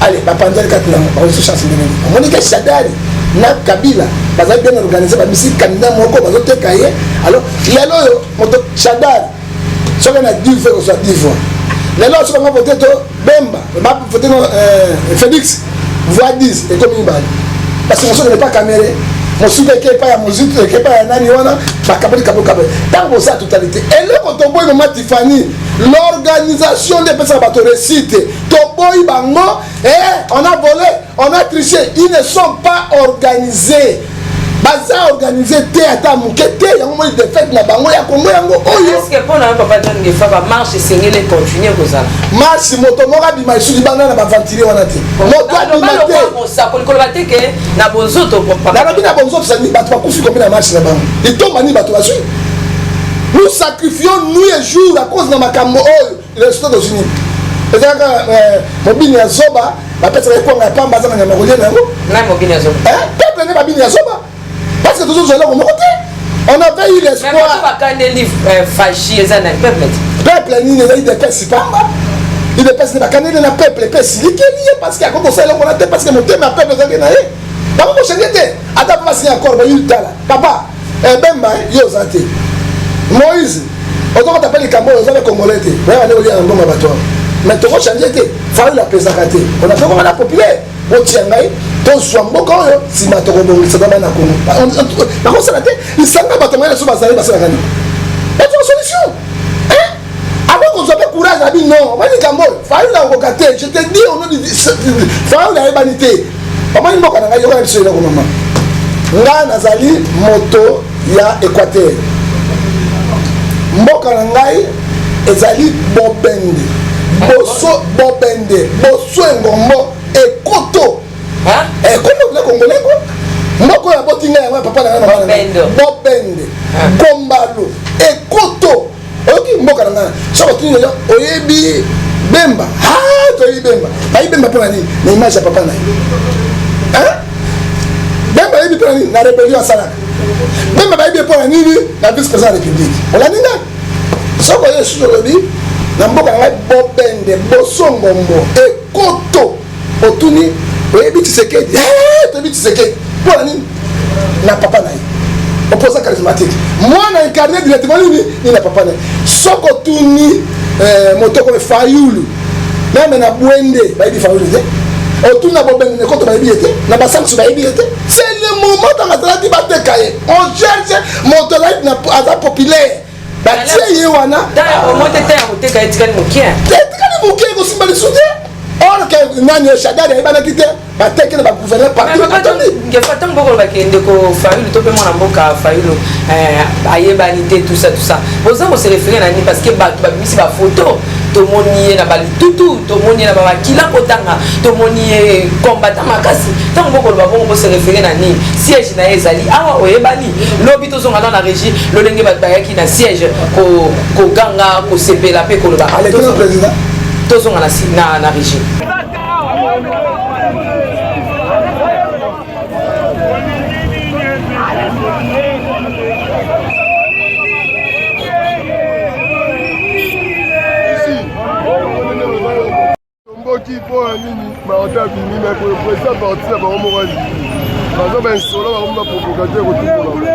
Allez, bapandel katna. On se chasse de nous. On dit que Shadari, na Kabila, parce que bien organisé, la musique candidat moko, parce que kaye. Alors, les lois, on te Shadari. Ce qu'on a dit, faire soit 10 fois. Les lois, ce qu'on a voté, Bemba, on a voté Félix, voix 10, et comme il va. Parce que mon n'est pas caméré. Mon soutien qui n'est pas à mon soutien, qui n'est pas à Nani, on a Bakaboli, Kaboli. Tant que ça, totalité. Et là, quand on voit le Matifani, l'organisation des personnes à récite, Toboy Bango, on a volé, on a triché. Ils ne sont pas organisés. Baza organisé théâtre mukete yango mo défaite na bango ya Congo yango oyo est-ce que pour na papa John Ngefa marche sengele continuer kozala marche moto moko bima isuli bana na ba ventiler wana te moto abima te ça ko kolobate ke na bonzoto papa na bonzoto ça ni bato ba kufi comme na marche na bango et to mani bato ba sui nous sacrifions nuit et jour à cause de makambo oyo les États-Unis ezaka mobini ya zoba ba pesa ko nga pamba za na makolia na ngo na mobini ya zoba peuple ne ba bini ya zoba. Parce que toujours on avait eu l'espoir. Mais quand les livres fâchés, ils ont un peuple. Peuple, il y a des personnes pas. Il y a des personnes qui ont un peuple. Parce qu'il y a comme ça, on a parce que mon thème est peuple. Papa, je suis attends, papa, c'est encore. Papa, Bemba, Yozate. Moïse, on doit t'appeler les Cambodgiens, ils ont les Congolais. On va aller au bon abattoir. Mais tu vas changer. Il faut la présenter. On a fait comme on a populaire. Botiangai, ton swambo quand si ma torobo, ça va na Congo. Par contre, ça n'a été, il s'en va battre sur ma salle, c'est la gagne. Et tu as une solution. Hein? Avant qu'on soit pas courage, on a dit non. On va dire Cambo, faille la regarder. Je te dis, on a dit, faille la humanité. On m'a dit, on a dit, on a dit, on a dit, nga nazali moto ya Équateur. Mboka na ngai ezali bobende. Boso bobende, boso ngombo ekoto. Hein? Ekoto le Congolais quoi. Mboko ya botinga ya papa na nga bobende. Kombalo, ekoto. OK mboka na nga. So botinga yo oyebi Bemba. Ah, to Bemba. Ba Bemba pona ni na image ya papa na. Hein? Bemba yebi pona ni na rébellion salaka. Bemba ba yebi pona ni na vice-président de la République. On l'a dit là. So ko yesu to lobi na mboka na bobende bosongombo ekoto otuni oyebi Tshisekedi toyebi Tshisekedi pour nini na papa na ye opposant charismatique moi na incarné directement ni na papa na ye soko tuni moto comme Fayulu même na Bwende bayebi Fayulu te otuni na bobende ekoto bayebi ete na basansu bayebi ete c'est le moment moto azalaki bateka ye on cherche moto azalaki aza populaire batie ye wana etikali mokie ekosimba lisu te or ke nani shadari ayebanaki te bateke na bagouverneur partout mbokolo bakende ko fayulu to mpe mwana mboka fayulu ayebani te tout ça boza kose référé na nini parce que bato babimisi bafoto tomoni ye na balitutu tomoni ye na bamakila kotanga tomoni ye combattant makasi ntango mbokolo babongo bose référé na nini siège na ye ezali awa oyebani lobi tozonga na régie lolenge bato bayaki na siège koganga kosepela mpe koloba tozonga na régie mboki mpo ya nini baota bimi me président parti ya bango moko aliki baza bainsolo bango baprovocateur kotukola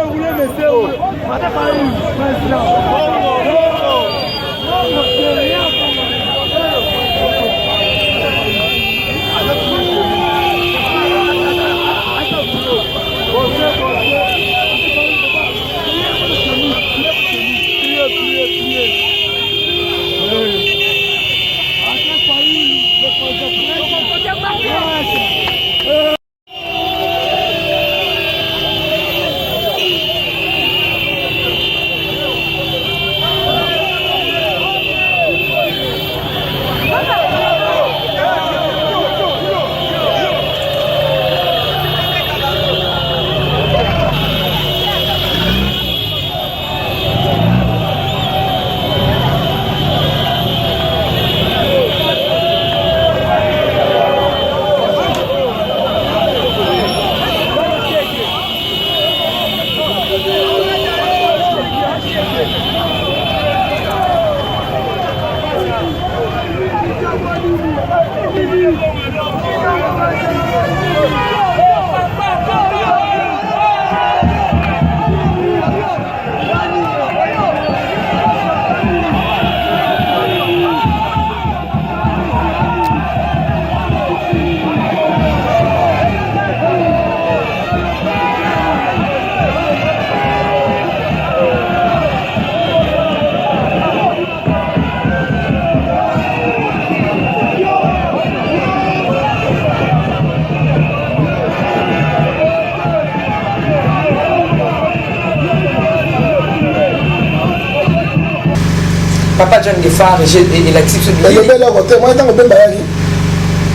Papa John Gefar et l'actif sur le bel côté moi tant que ben bayaki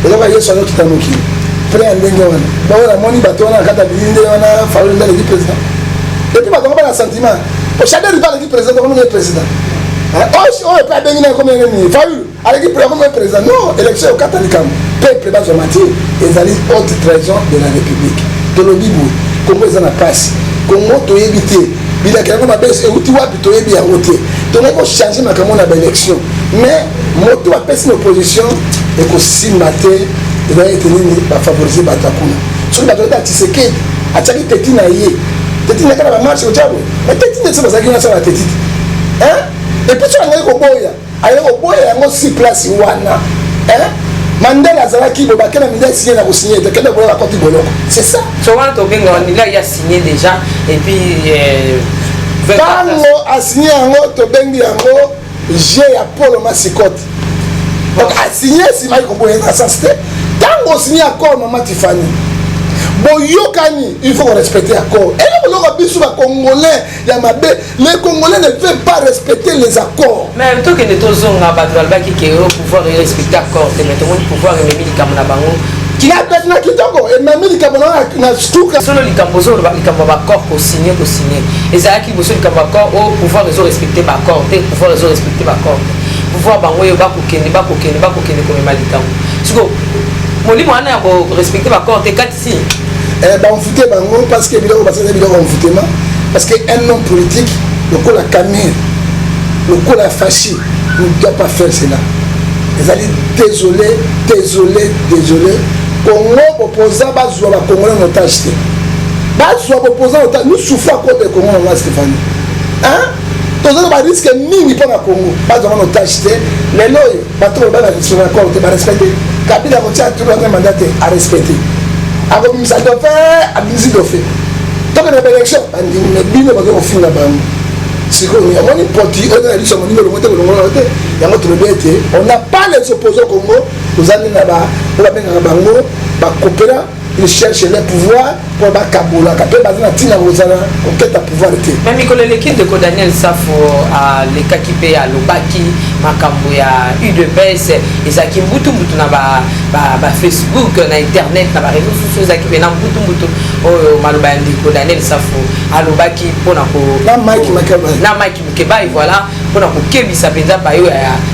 et là il y a son autre tanuki près ndenge wana ba wana moni bato wana kata binde wana faulu ndale di président et puis bato ba sentiment au chadeur ba le président comme le président oh pas bengi na comme ni faulu avec le président non élection au katalikam peuple ba zomati ezali haute trahison de la république de l'obibu Congo ezana passe Congo to éviter bila kaka mabese uti wapi to yebi yango te to ko changer makambo na élection mais moto a pesi opposition et ko simate et va être nini ba favoriser batakuna sur ba tota Tshisekedi ataki teti na ye teti na kana ba marche ojabo mais teti ne seba zaki na sala teti hein et puis tu as ko boya ayo ko boya yango si place wana hein Mandela azalaki bo bakena minda signé na ko signer te kende bola ko ti boloko c'est ça so wana to benga on là il a signé déjà et puis tango a signé yango to bengi yango G ya Polo Masikote donc a signé si mai ko boya na sens te tango signé accord Mama Tiffany boyokani il faut respecter accord et le boloko biso ba congolais ya mabe les congolais ne veulent pas respecter les accords mais to que ne tozonga bato balbaki ke au pouvoir respecter accord mais tout le monde pouvoir rememi likambo na bango kila pete na kitoko ememi likambo na stuka solo likambo zo likambo ba accord ko signer ezalaki boso likambo accord au pouvoir rezo respecter ba accord te pouvoir rezo respecter ba accord pouvoir bango yo bakokende komema likambo siko molimo wana ya ko respecter ba accord te katisi on foutait bango parce que biloko basala biloko on foutait parce que un homme politique le col la Camille le col la fâché ne doit pas faire cela ils allaient désolé Congo opposant bazwa ba Congolais en otage te bazwa opposant otage nous souffrons à cause de Congo na Stéphanie hein tozana ba risque mingi pour na Congo bazwa en otage te lelo bato ba na sur accord te ba respecter Kabila ko tia tout le mandat à respecter. Avec Misa Dofé, à Misi Dofé. donc na élection bandimi bino bakofinga bango sikoyo amoni poti oyo na biso monimo lomote kolongola te yango tolobi ete on n'a pas les opposants au Congo tozali na babengaka bango bakopera ils cherchent les pouvoirs pour bakabola kape baza na ntina kozala koketa pouvoir te même mikolo l'équipe de Daniel Safo alekaki mpe alobaki makambo ya UDPS ezalaki mbutumbutu na Facebook na internet na bareseau sociaux ezalaki mpe na mbutumbutu oyo maloba ya ndeko Daniel Safo alobaki mpona na Mike Mukebai voilà mpona kokebisa mpenza bayo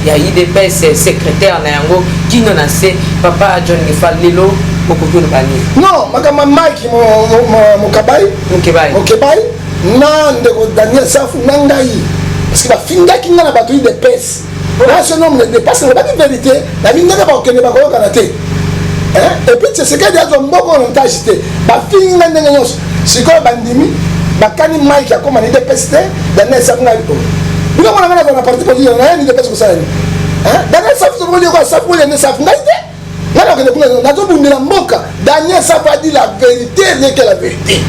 ya UDPS secrétaire na yango kino na se papa John Gefa lelo non makama Mike Mukebai na ndeko Daniel Safo na ngai parce que bafingaki nga na bato de pes na ce nombre de dépasse na baki vérité na bingaka bakokende bakoyokana te et puis Tshisekedi azwa mboko na ntage te bafinga ndenge nyonso sikoyo bandimi bakani Mike akoma ni de pes te Daniel Safo ngai bino mona ngana na parti politique na ni de pes kosala ni Daniel Safo tokoli ko Safo le ne Safo ngai te nana okende kuna nazobundela mboka Daniel Safo a dit la vérité rien que la vérité.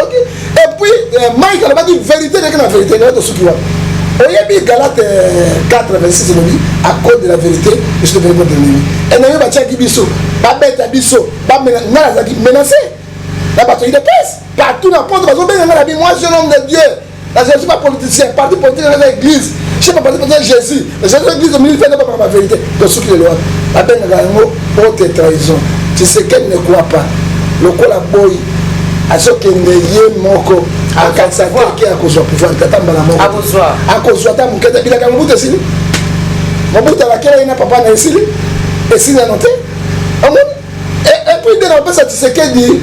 Ok, et puis Mike a dit vérité rien que la vérité. Il y a d'autres qui voient. Oyebi Galate 4:26 à cause de la vérité je te vais pas donner. Et n'a pas tchaki biso, ba beta biso, ba menacé, menacé. La bataille de pèse partout dans porte bazo ben na bi moi je nom de Dieu. Là je suis pas politicien, parti politique dans l'église. Je sais pas parti politique Jésus. Jésus l'église au milieu fait pas la vérité. De ce qui est loi. La peine gagnant haute trahison. Tu sais qu'elle ne croit pas. Le col a boy à ce qu'il ne y moko à Kansaka qui a causé pouvoir tatamba la mort. À cause de ta muketa bila kama mbuta sili. Mbuta la kela ina papa na sili. Et si na noté. Et puis de la personne tu sais qu'elle dit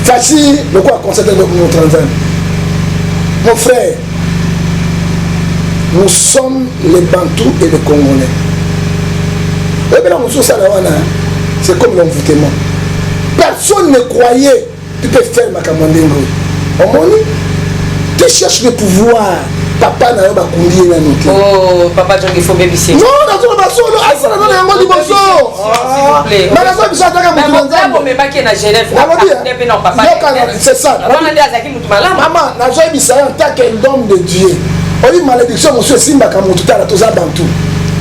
facile le quoi concerne notre transam. Mon frère, nous sommes les Bantous et les Congolais. C'est comme l'envoûtement. Personne ne croyait que tu peux faire ma camandingo. Tu cherches le pouvoir. Papa n'a pas conduit la note. Oh, papa, tu faut bien visser. Non, dans ton basson, ça n'a pas de bon. C'est ça. Maman, n'a jamais dit en tant qu'homme de Dieu. On dit malédiction, monsieur Simba Kamotuta, la Toza Bantou.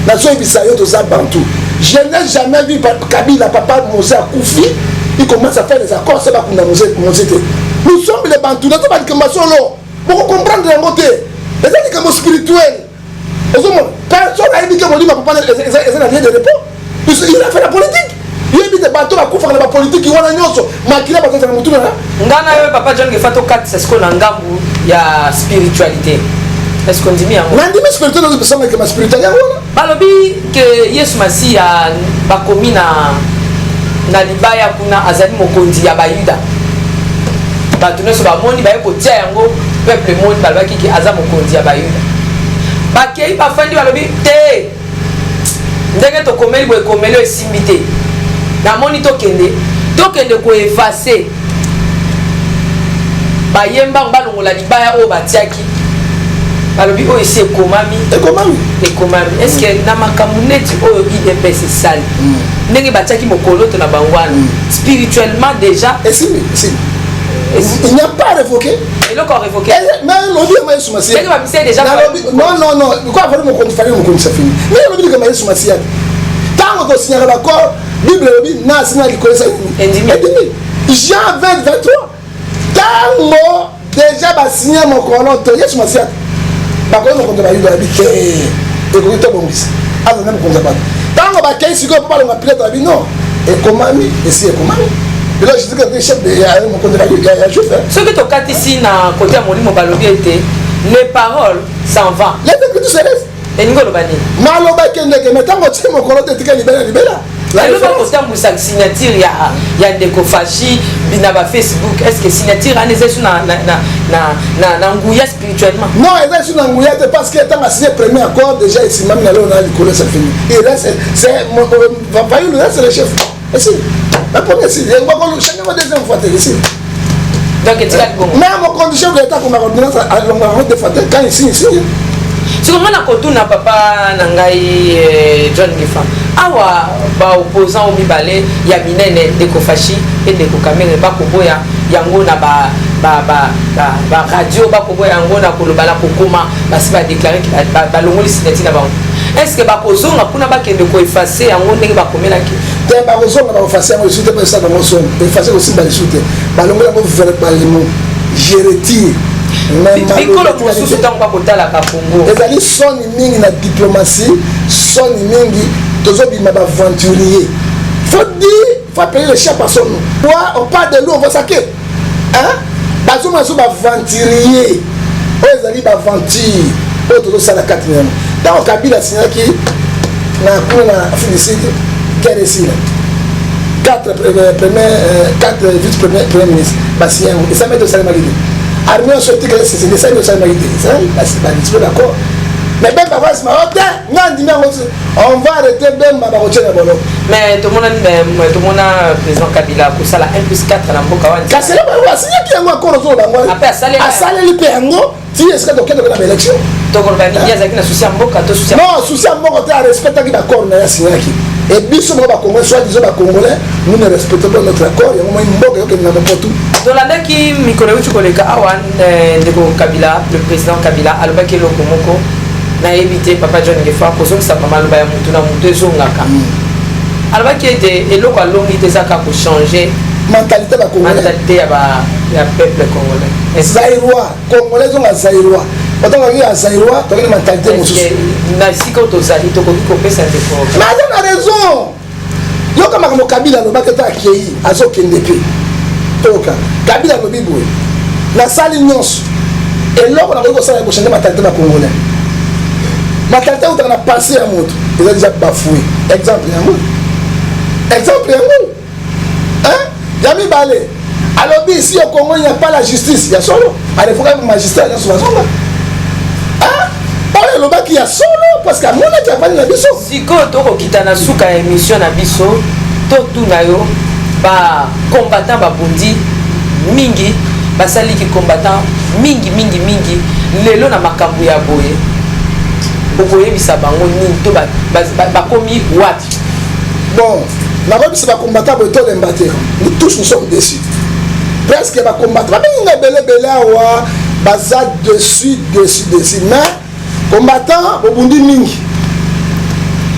N'a jamais dit ça, Toza Bantou. Je n'ai jamais vu Kabila, papa Mosé Koufi. Il commence à faire des accords, c'est pas qu'on a Mosé. Nous sommes les Bantous, nous sommes pas de solo. Pour comprendre la côté. Les animaux spirituels. Personne n'a dit que mon papa est un allié de repos. Il a fait la politique. Il a dit que les bateaux ont fait la politique. Il a dit que papa John Gefato 4, c'est ce qu'on a il y a spiritualité. Est-ce qu'on dit bien? Non, mais spiritualité, nous sommes avec ma spiritualité. Balobi que Yesu Masi a bakomi na libaya kuna azali mokonzi ya bayuda. Bato nyonso bamoni baye kotia yango peuple moni balobaki ki aza mokonzi ya bayuda bakei bafandi balobi te ndenge tokomeli boye komeli oyo esimbi te namoni tokende koefase bayembango balongola libaya oyo batiaki balobi oyo esi ekomami est ce que na makambo neti oyo idps esali ndenge batiaki mokoloto na bango wana spirituellement déjà esimbi. Il n'y a pas révoqué. Il a encore révoqué. Mais l'objet est sous ma science. Non. Pourquoi il faut me faire mon compte, ça finit. Mais l'objet est sous ma science. Quand on signe l'accord, Bible n'a signé qui connaît ça. Jean 20-23. Quand on déjà signé mon compte, il y a sous ma science. Par contre, on a eu de la vie. Et qu'on est bon. Alors, même qu'on a pas. Quand on va caler, si on parle de ma pilote, non. Et comment, et si et comment. Et là, je dis que le chef de mon côté, il y a un juif. Ce que tu as ici, dans côté à Molimo Balobi, les paroles s'en vont. Les écritures se restent. Et nous, le bani. Maloba Kendeke, mais tant que tu es mon colonne, tu es libéré. Là, le côté à Moussa signature, il y a des Kofachi, Binaba Facebook. Est-ce que signature a nécessaire sur Ngouya spirituellement? Non, elle est sur Ngouya parce qu'elle a signé le premier accord. Déjà, ici, même là, on a l'école, ça finit. Et là, c'est le chef. Et si, mais pour ici, chacun va deuxième fois ici. Donc, tu as bon. Même en condition de l'État qu'on a ordonnance à l'environnement de Fatel, quand ici. Si on a un papa Nangai John Gefa, awa ba opposant au Mibale, ya minene de Kofachi et de Kokamere, ba Koboya, yango na radio bakobo yango na koloba na kokoma basi badéclaré balongoli signature na bango. Est-ce que bakozonga kuna bakende koefface yango ndenge bakomelaki te bakozonga baefface yango lisusu te mpe esala bango songa efface kosimba lisusu te balongoli yango verbalement je retire bikolo mosusu ntango bakotalaka Congo ezali soni mingi na diplomatie soni mingi tozobima baventurier faut dire faut appeler le chien par son nom on parle de l'eau on va saquer hein bazoma so baventurier oyo ezali baventure oyo tozosala quatrième ntango Kabila signaki na kuna na Afrique du Sud guerre esila 4 vice-premier ministre basi yango esami ete osalemaki te armée nyonso etikele sesende esami osalemaki te badispo d'accord mais Bemba voice ma hote ngandi nango on va arrêter Bemba bakotia na bolo mais tomona président Kabila kosala 1+4 na mboka wana kasi lelo asinyaki yango akoro zo bango asaleli pe yango ti eske tokende na élection tokoloba nini azalaki na souci ya mboka to souci non souci ya mboka te arespectaki bakoro na ye asinyaki et biso moko bakongolais soit disant bakongolais nous ne respectons pas notre accord yango moi mboka yokende na mopotu tolandaki mikolo euti koleka awa ndeko Kabila le président Kabila alobaki eloko moko nayebi te papa John Ngefa kozongisa maloba ya mutu na mutu ezongaka alobaki ete eloko alongi te ezaka kochange mentalité ya peuple congolais zaïrois congolais ezonga zaïrois otongaki ya zaïrois tokende mentalité mosusu na sika tozali tokoki kopesa ndeko mais aza na raison yoka makambo Kabila alobaki ata akei azokende mpe toyoka Kabila alobi boye nasali nyonso eloko nakoki kosala ya kochange mentalité bacongolais mentalité utaka na pensée ya moto eza déjà bafoué exemple yango ya mibale alobi ici au Congo il n'y a pas la justice ya solo arefoka magistrat nyonso bazonga oyo elobaki ya solo parce que amonaki avandi na biso sikoyo tokokita na suka ya émission na biso totuna yo bacombattant babundi mingi basaliki combattant mingi lelo na makambo ya boye okoyebisa bango nini to bakomi wapi bon nakoyebisa bacombattant boye tolemba te nous tous nous sommes déçus presque bacombattant babenginga ebele awa baza dessus mais combattant bobundi mingi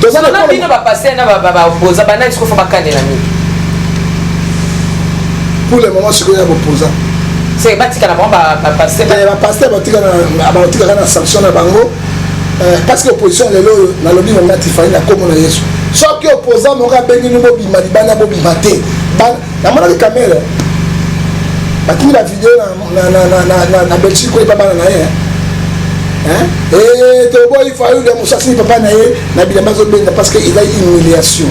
tozana bino bapaster na baopposa banani sikofa bakandela mingi pour le moment sikoyo ya boposa c'est batika na bango bapaster batikaka na sanction na bango parce que opposition lelo nalobi monga tifani na kombo na Yesu soki opposant monga abengi no bobima libana bobima te namonaki kamera batindi bavideo na Belgique oyo babana na ye toboyi fayulu ya mosasini papa na ye na bilamba azobenda parce que ezali humiliation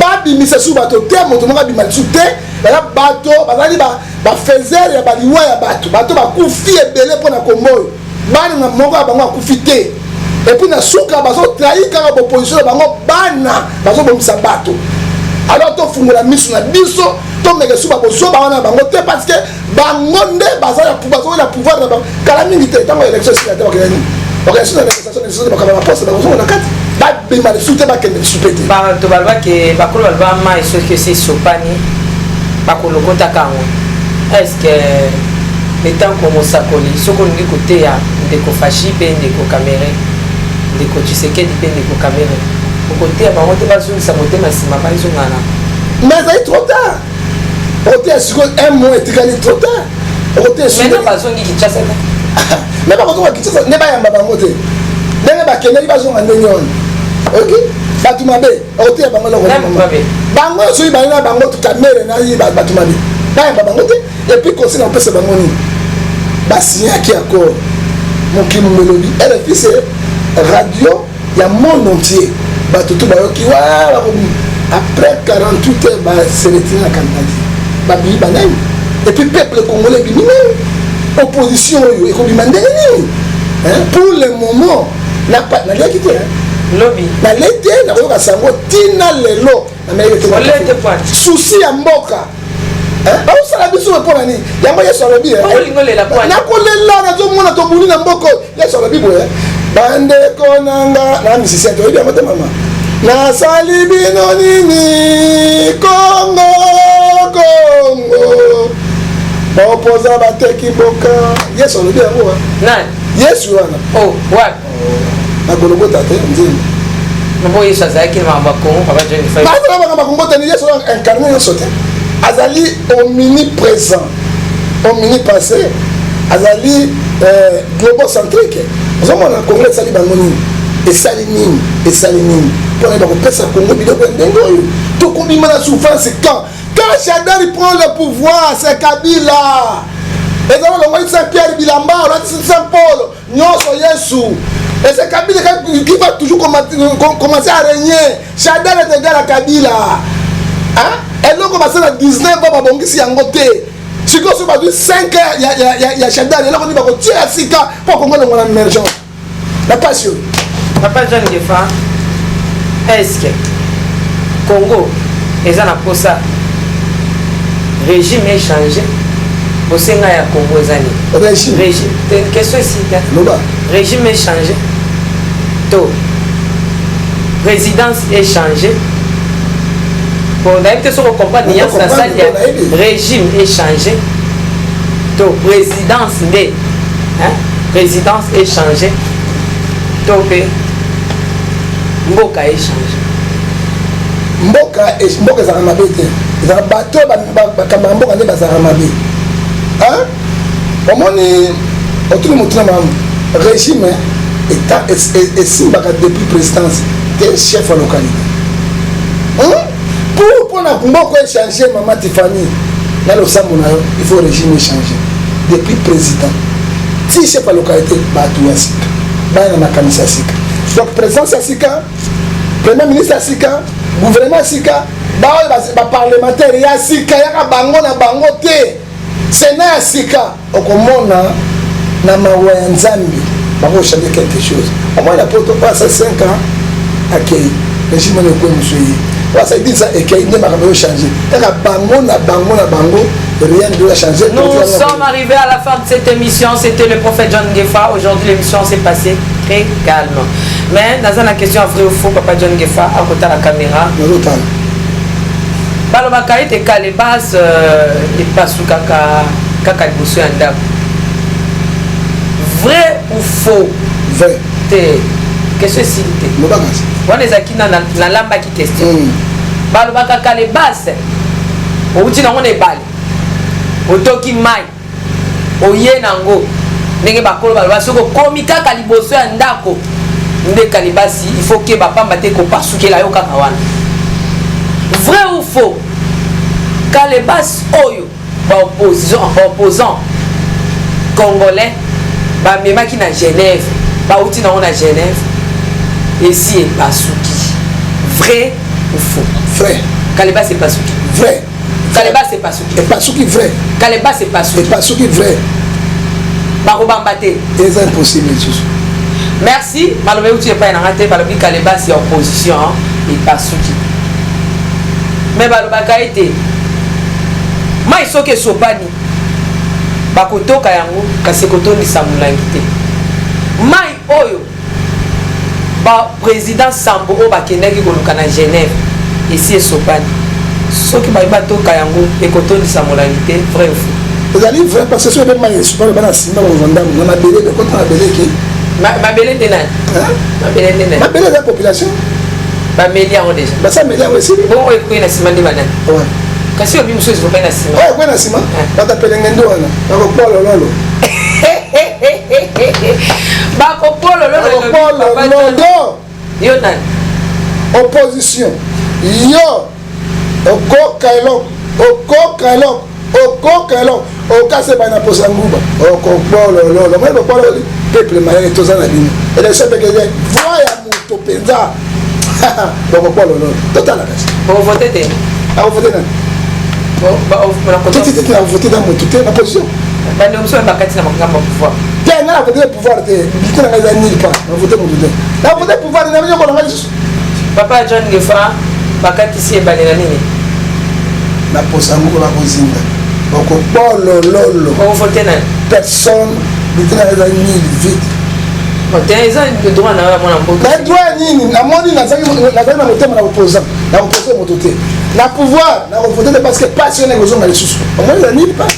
babimisa su bato te moto moko abima lisu te baza bato bazali bafaiseur ya baliwa ya bato bakufi ebele mpo na kombo oyo bana moko ya bango akufi te epuis na suka bazotrahi kaka boposition na bango bana bazobomisa bato alors tofungola miso na biso tomeke su bakozoba wana na bango te parce que bango nde bazoya pouvoir na bango kala mingi te ntango élection esila te bakela nini bakelasu na négociation bakaba baposte bakozonga na kati babima lisu te bakende lisu pe te bato balobaki bakolo baloba mai soki esi esopani bakolokotaka yango est ce que etanko mosakoli soki olingi koteya ndeko fashi mpe ndeko camere ndeko Tshisekedi mpe ndeko camere okoteya bango te bazongisa motema nsima bazongana mais ezali trop tard okoteya sikoyo un mois etikali trop tard okoteya maintenant bazongi Kinshasa me bakozonga Kinshasa nde bayamba bango te ndenge bakendeli bazonga ndenge wana ok bato mabe okoteya bango bango soki bali na bango camere nayi bato mabe bayamba bango te epuis conseil na kopesa bango nini basignaki accord mokili melobi RFI c'est radio ya monde entier bato to bayoki après 48 heures baseretire na kandidati babimi banani epuis peuple congolais ebimi nini opposition oyo ekobima ndenge nini pour le moment naliaki te lobi nalei te nakoyoka sango ntina lelo susi ya mboka baosala biso mpo na nini yango yesu alobi nakolela nazomona tobuni na mboka yesu alobi boye bandeko nanga na musicien toyebi yango te mama nasali bino nini kongo baopposant bateki mboka yesu alobi yango nani yesu wana wapi nakolokota te nzembo mbo yesu azalaki na makambo ya kongo papa John Gefa bazala makambo ya kongo te yesu incarné nyonso te azali omniprésent omnipassé azali globocentrique ozomona kongo esali bango nini esali nini mpona bakopesa kongo biloko ya ndenge oyo tokobima na souffrance quand Chadari prend le pouvoir c'est Kabila ezala longo Saint-Pierre Bilamba olati Saint Paul nyonso yesu et c'est Kabila qui va toujours commencer à régner. Chadari est égal à Kabila et donc on va faire 19 ans babongisi yango te sikoyo so bazwi 5 ans ya Chadari eloko nini bakotia ya sika mpo kongo longo na émergence na passion papa John Gefa est-ce que Congo eza na posa régime est changé au Sénat ya Congo ezani régime question ici régime est changé to présidence est changé pour d'ailleurs sur comprendre nuance na salle régime est changé to présidence de présidence est changé to pe mboka est changé mboka ezalaka mabe te ezalaka bato bakambaka mboka nde bazalaka mabe omoni otuli motuna mamu régime esimbaka depuis présidence te chef ya localité pour mpona mboka échange mama Tiffany na losambo na yo il faut régime échange depuis président ti chef ya localité bato ya sika baya na makanisi ya sika donc présidence ya sika premier ministre ya sika gouvernement ya sika baoyo baparlementaire ya sika yaka bango na bango te sena ya sika okomona na mawa ya nzambe bakochange quelque chose omona poto pasa 5 ans akei régime wana ekwe mosu ye wasa idisa ekei nde makambo yochange kaka bango na bango rien ne doit changer. Nous sommes arrivés à la fin de cette émission. C'était le prophète John Gefa. Aujourd'hui, l'émission s'est passée très calme. Mais dans la question vrai ou faux, papa John Gefa, à côté de la caméra. Balobaka ete kalebas et pasu kaka liboso ya ndako. Vrai ou faux? Vrai. Question silité. Wana ezaki na lamba ki question. Balobaka kalebas. Outi nango na ebale. Otoki mai oye nango ndenge bakolo baloba soko komi kaka liboso ya ndako nde kalibasi il faut que bapamba te kopasukela yo kaka wana. Vrai ou faux? Kalibasi oyo opposant congolais bamemaki na Genève bauti nango na Genève esi epasuki. Vrai ou faux? Vrai. Kalibasi epasuki. Vrai. Kaleba c'est pas souki. Et pas souki vrai. Kaleba c'est pas souki. Et pas souki vrai. Barobambate. C'est impossible. Merci. Malobé où tu es pas en raté. Balobi Kaleba c'est opposition et pas souki. Mais balobaka été. Mai soke sopani. Bakoto kayango kasekoto ni samulangite. Mai oyo. Ba président Sambo o bakendaki koluka na Genève. Ici est sopani. Ce qui m'a battu Kayango et Kotondisa moralité, vrai ou faux? Vous allez vrai parce que ce n'est pas le super bon assis dans mon vendam, on a belé de côté on a belé qui? Ma belé de nan. Ma belé de nan. Ma belé de la population. Ma mélia on déjà. Bah ça mélia aussi. Bon et quoi na sima de banan. Ouais. Kasi obi muso zo na sima. Ouais, quoi na sima? Ba ta pele ngendo wana. Ba ko polo lolo. Ba ko polo lolo. Polo lolo. Yo nan. Opposition. Yo. Okokaelo okase bana posa nguba okopolo lolo moi bopolo peuple mayele toza na bino et le chef que voix ya moto penza okopolo lolo totala kasi on voter te a voter na titi na voter dans moto te na position bande muso ba kati na makamba pouvoir te na voter pouvoir te bitena na nil pas na voter moto te na voter pouvoir na bino ko na papa John Gefa bakati si ebale na nini na posango la kozinga okopolo lolo voter na personne bitena na nil vite ils ont le droit na mona mboka na droit nini na moni na zaki na motema na opposant na opposé moto te na pouvoir na voter parce que passionné aux hommes les sous au moins la nil pas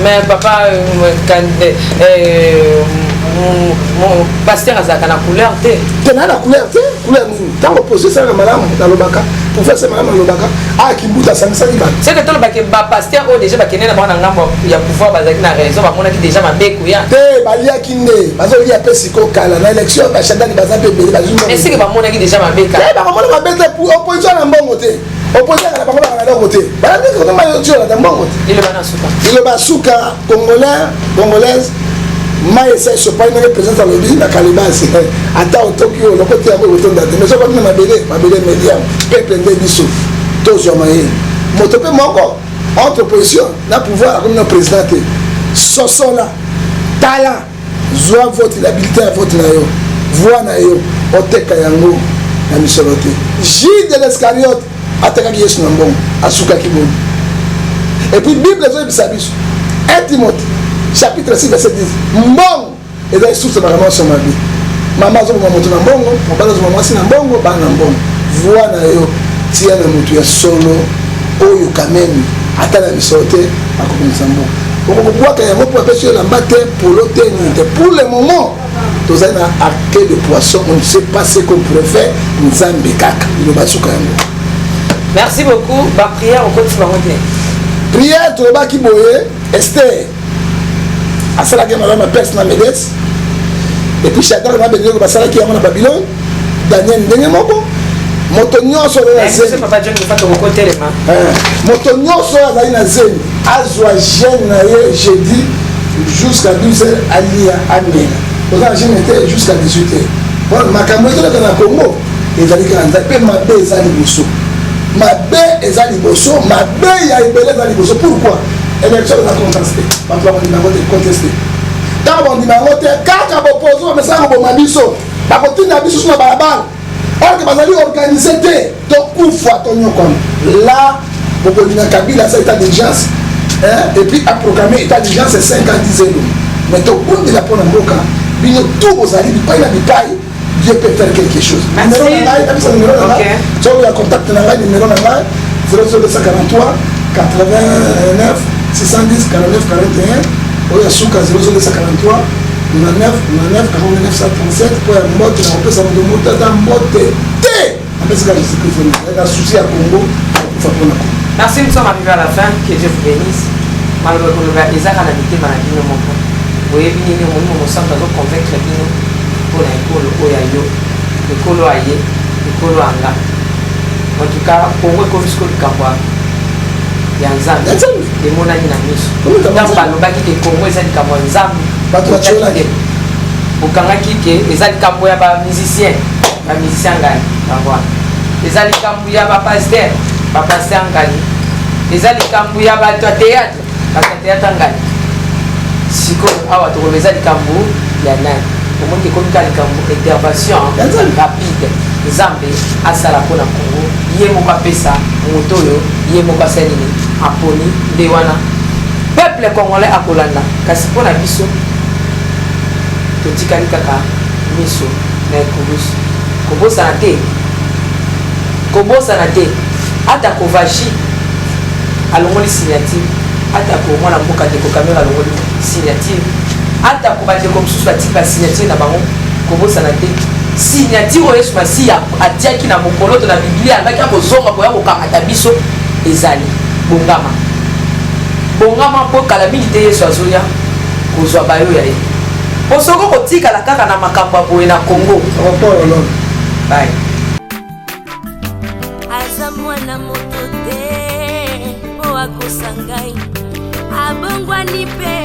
Mais papa, mon pasteur a la couleur. Tu as la couleur, couleur. Tu as reposé ça dans le bac. Pour faire ça dans le bac. Ah, qui bout à 500 balles. C'est que tout le pasteur, déjà, il y a pouvoir baser na raison, on a déjà ma bec ou ya. Balia Kinde, parce qu'il y a Pessico Kala, l'élection, Bachanda qui va s'appeler. Mais c'est que mon a déjà ma bec. On va mettre pour opposition à un bon côté. Opposition à la parole à l'autre côté. Il est Basuka, congolaise. Mais ça se passe dans les présents dans le pays, dans Calibas, à Tokyo, le côté de l'automne. Mais ça va être ma belle média, peuple de Bissou, tous les jours. Motopé encore, entre opposition, n'a pouvoir comme le président. Soso là, Tala, Zoa vote, l'habilité à vote na yo, voix na yo, Oteka yango, na Micholote. Gilles de l'Escariote, Ataka qui est sur un bon, Asuka qui bon. Et puis, Bible les autres bisabis, 1 Timothée. Chapitre 6, verset 10. Mbongo et dans les sources de ma maman sur ma vie. Maman zo maman na mbongo, papa zo maman si na mbongo, ba na mbongo. Voix na yo tia na mutu ya solo oyo quand même atala misote akokomisa mbongo. Pour pouvoir que yango pour pêcher la mate pour l'hôtel. Pour le moment, tous un arquet de poisson, on ne sait pas ce qu'on pourrait faire. Nzambe kaka, le basuka yango. Merci beaucoup. Ba prière au continue. Prière to ba ki boye Esther. À cela que madame personne médecin et puis Shadrach m'a béni que ça qui est en Babylone Daniel Ndengemoko motonyo sur la scène papa John nous fait au côté les mains motonyo sur la scène azwa jeune jeudi jusqu'à 12h alia amena on a jeune était jusqu'à 18h bon makambo to na Congo ezali kana pe mabe ezali boso mabe ezali boso mabe ya ibele ezali boso pourquoi élection de la contesté. Papa on dit contesté. Quand on dit kaka bopozo mais ça on mabiso. Ba kotina biso sur la balabala. Or que bazali organiser té donc kufa tonyo comme là beaucoup de Kabila ça état d'urgence. Et puis a proclamé état d'urgence c'est 5 ans 10 ans. Mais to pour de la pona mboka, bino tout bozali bipai na bipai. Dieu peut faire quelque chose. Numéro là, tu as contact na là numéro là 0243 89 610 49 41 oya suka 0243 99 49 137 pour un mot na opesa moto moto ta mbote te apesa ka Jésus-Christ na souci à Congo pour faire. Merci, nous sommes arrivés à la fin, que Dieu vous bénisse. Malgré que nous avons des analyses dans mon corps. Vous voyez bien nous nous sommes dans convaincre nous pour l'école oyayo l'école aye l'école anga. En tout cas Congo comme ce que le Kambwa ya nzambe emonani na miso ntango balobaki ke Congo eza likambo ya nzambe okangaki ke eza likambo ya bamusicien ngai bango eza likambo ya bapaster ngai eza likambo ya bato ya théâtre ngai sikoyo awa tokoloba eza likambo ya nani omoniki ekomika likambo intervention rapide nzambe asala mpona Congo ye moko apesa moto oyo ye moko asala nini aponi nde wana peuple congolais akolanda kasi mpona biso totikali kaka miso na ekulusu kobosana te ata kovashi alongoli signature ata komwana mboka te kokamera alongoli signature ata kobandeko mosusu batiki basignature na bango kobosana te signature oyo yesu masiya atiaki na mokolo to na biblia andaki akozonga koya kokamata biso ezali bongama mpo kala mingi te yesu azoya kozwa bayo ya ye posoko kotikala kaka na makambo ya boye na Congo bye aza mwana moto te po akosa ngai abongwani mpe